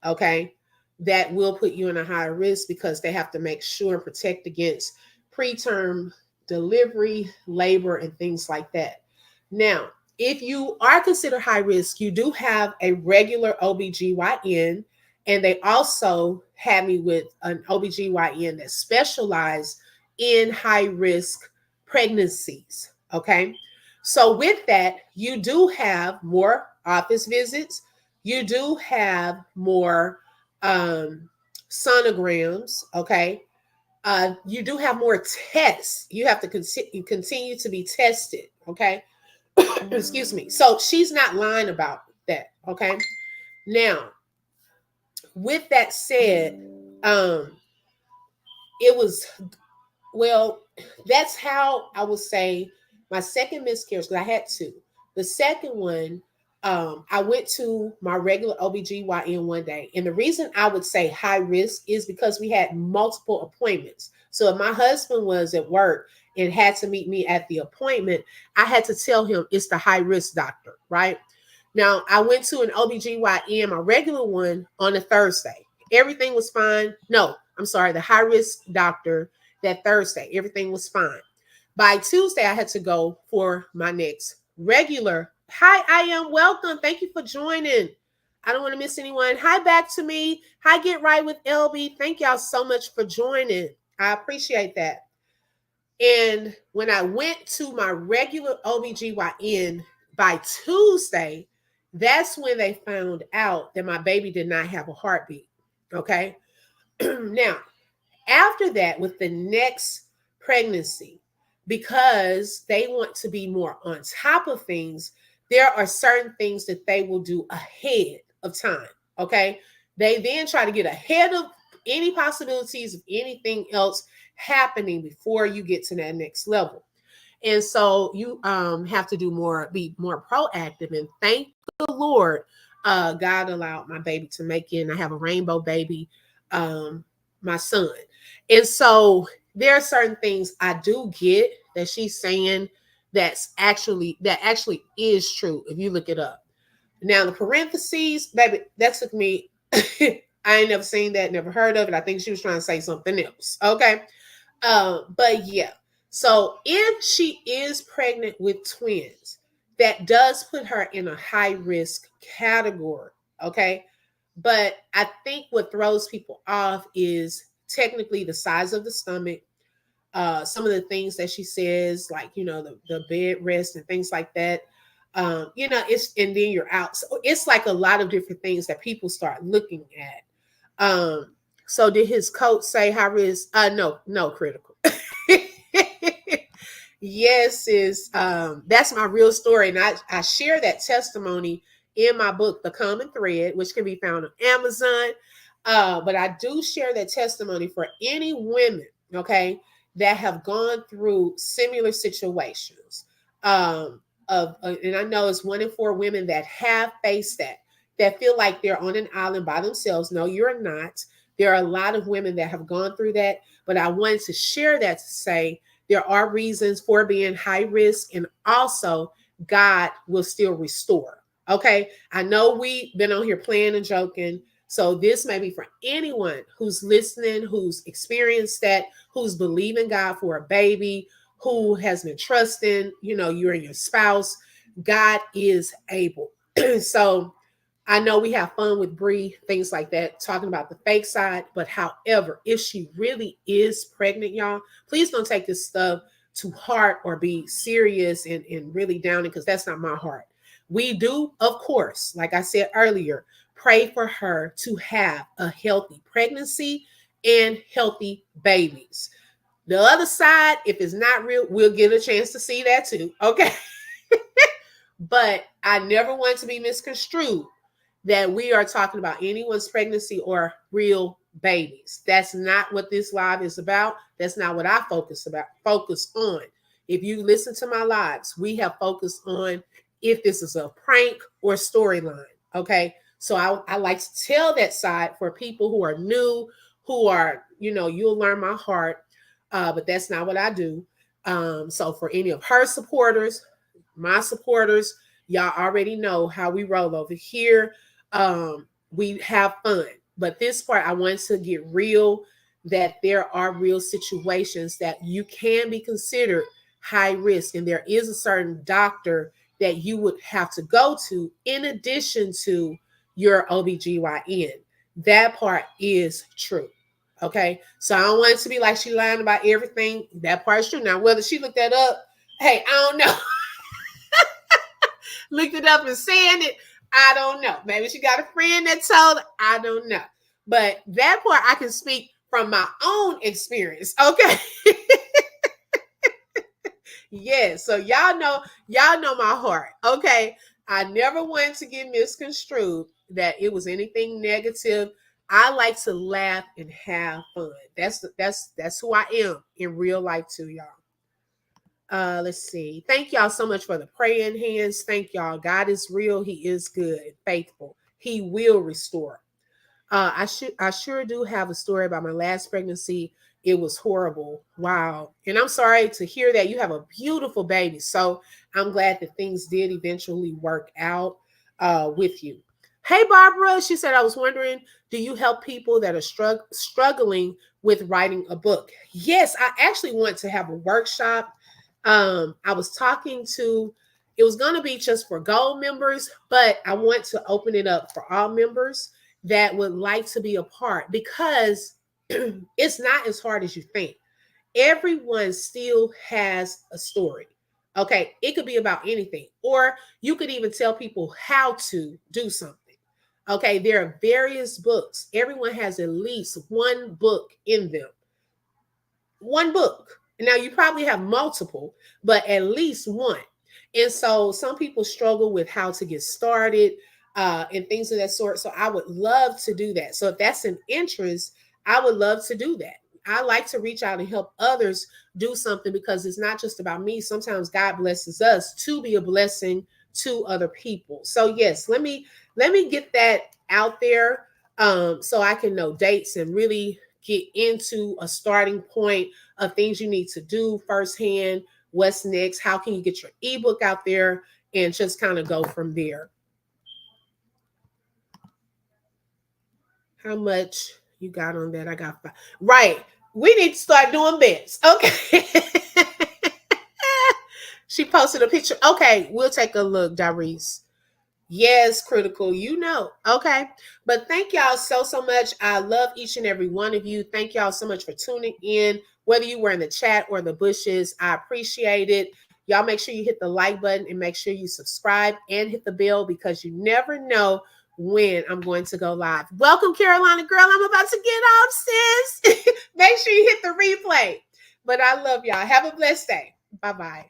Okay. That will put you in a high risk because they have to make sure and protect against preterm delivery, labor, and things like that. Now, if you are considered high risk, you do have a regular OBGYN, and they also have me with an OBGYN that specializes in high risk pregnancies. Okay. So with that, you do have more office visits. You do have more um, sonograms. Okay. You do have more tests. You have to continue to be tested. Okay. Excuse me. So she's not lying about that. Okay. Now, with that said, um, it was, well, that's how I would say my second miscarriage, because I had two. The second one, I went to my regular OBGYN one day. And the reason I would say high risk is because we had multiple appointments. So if my husband was at work and had to meet me at the appointment, I had to tell him it's the high risk doctor, right? Now, I went to an OBGYN, my regular one, on a Thursday. Everything was fine. No, I'm sorry, the high risk doctor that Thursday. Everything was fine. By Tuesday, I had to go for my next regular. Hi, I am welcome. Thank you for joining. I don't want to miss anyone. Hi, back to me. Hi, Get Right with LB. Thank y'all so much for joining. I appreciate that. And when I went to my regular OBGYN by Tuesday, that's when they found out that my baby did not have a heartbeat. Okay. Now, after that, with the next pregnancy, because they want to be more on top of things, there are certain things that they will do ahead of time. Okay. They then try to get ahead of any possibilities of anything else happening before you get to that next level. And so you have to do more, be more proactive. And thank the Lord, God allowed my baby to make it. And I have a rainbow baby, my son. And so there are certain things I do get that she's saying that actually is true if you look it up. Now the parentheses, baby, that took me. I ain't never seen that, never heard of it. I think she was trying to say something else. Okay. But yeah, so if she is pregnant with twins, that does put her in a high risk category. Okay. But I think what throws people off is technically the size of the stomach, some of the things that she says, like, the bed rest and things like that. It's, and then you're out. So it's like a lot of different things that people start looking at. So did his coach say high risk? No, critical. Yes, is that's my real story. And I share that testimony in my book, The Common Thread, which can be found on Amazon. But I do share that testimony for any women, okay, that have gone through similar situations. And I know it's 1 in 4 women that have faced that feel like they're on an island by themselves. No, you're not. There are a lot of women that have gone through that, but I wanted to share that to say there are reasons for being high risk, and also God will still restore. Okay. I know we've been on here playing and joking. So this may be for anyone who's listening, who's experienced that, who's believing God for a baby, who has been trusting, you and your spouse. God is able. So I know we have fun with Bree, things like that, talking about the fake side. But however, if she really is pregnant, y'all, please don't take this stuff to heart or be serious and really down it, because that's not my heart. We do, of course, like I said earlier, pray for her to have a healthy pregnancy and healthy babies. The other side, if it's not real, we'll get a chance to see that too. Okay. But I never want to be misconstrued that we are talking about anyone's pregnancy or real babies. That's not what this live is about. That's not what I focus on. If you listen to my lives, we have focused on if this is a prank or storyline. Okay. So I like to tell that side for people who are new, who are, you'll learn my heart. But that's not what I do. So for any of her supporters, my supporters, y'all already know how we roll over here. We have fun. But this part, I want to get real, that there are real situations that you can be considered high risk. And there is a certain doctor that you would have to go to in addition to your OBGYN. That part is true. Okay. So I don't want it to be like she lying about everything. That part's true. Now, whether she looked that up, hey, I don't know. looked it up and saying it. I don't know. Maybe she got a friend that told her. I don't know. But that part I can speak from my own experience. Okay. Yes. So y'all know my heart. Okay. I never wanted to get misconstrued that it was anything negative. I like to laugh and have fun. That's who I am in real life too, y'all. Let's see. Thank y'all so much for the praying hands. Thank y'all. God is real. He is good and faithful. He will restore. I sure do have a story about my last pregnancy. It was horrible. Wow. And I'm sorry to hear that. You have a beautiful baby. So I'm glad that things did eventually work out with you. Hey, Barbara. She said, I was wondering, do you help people that are struggling with writing a book? Yes, I actually want to have a workshop. I was talking to, it was going to be just for gold members, but I want to open it up for all members that would like to be a part because it's not as hard as you think. Everyone still has a story. Okay, it could be about anything, or you could even tell people how to do something. Okay, there are various books. Everyone has at least one book in them. One book. Now you probably have multiple, but at least one. And so some people struggle with how to get started and things of that sort. So I would love to do that. So if that's an interest, I would love to do that. I like to reach out and help others do something because it's not just about me. Sometimes God blesses us to be a blessing to other people. So yes, let me get that out there so I can know dates and really get into a starting point of things you need to do firsthand. What's next? How can you get your ebook out there and just kind of go from there? How much you got on that? I got five. Right. We need to start doing bets. Okay. She posted a picture. Okay, we'll take a look, Darice. Yes, critical, you know. Okay. But thank y'all so much. I love each and every one of you. Thank y'all so much for tuning in, whether you were in the chat or the bushes. I appreciate it. Y'all make sure you hit the like button and make sure you subscribe and hit the bell because you never know when I'm going to go live. Welcome, Carolina girl. I'm about to get off, sis. Make sure you hit the replay. But I love y'all. Have a blessed day. Bye-bye.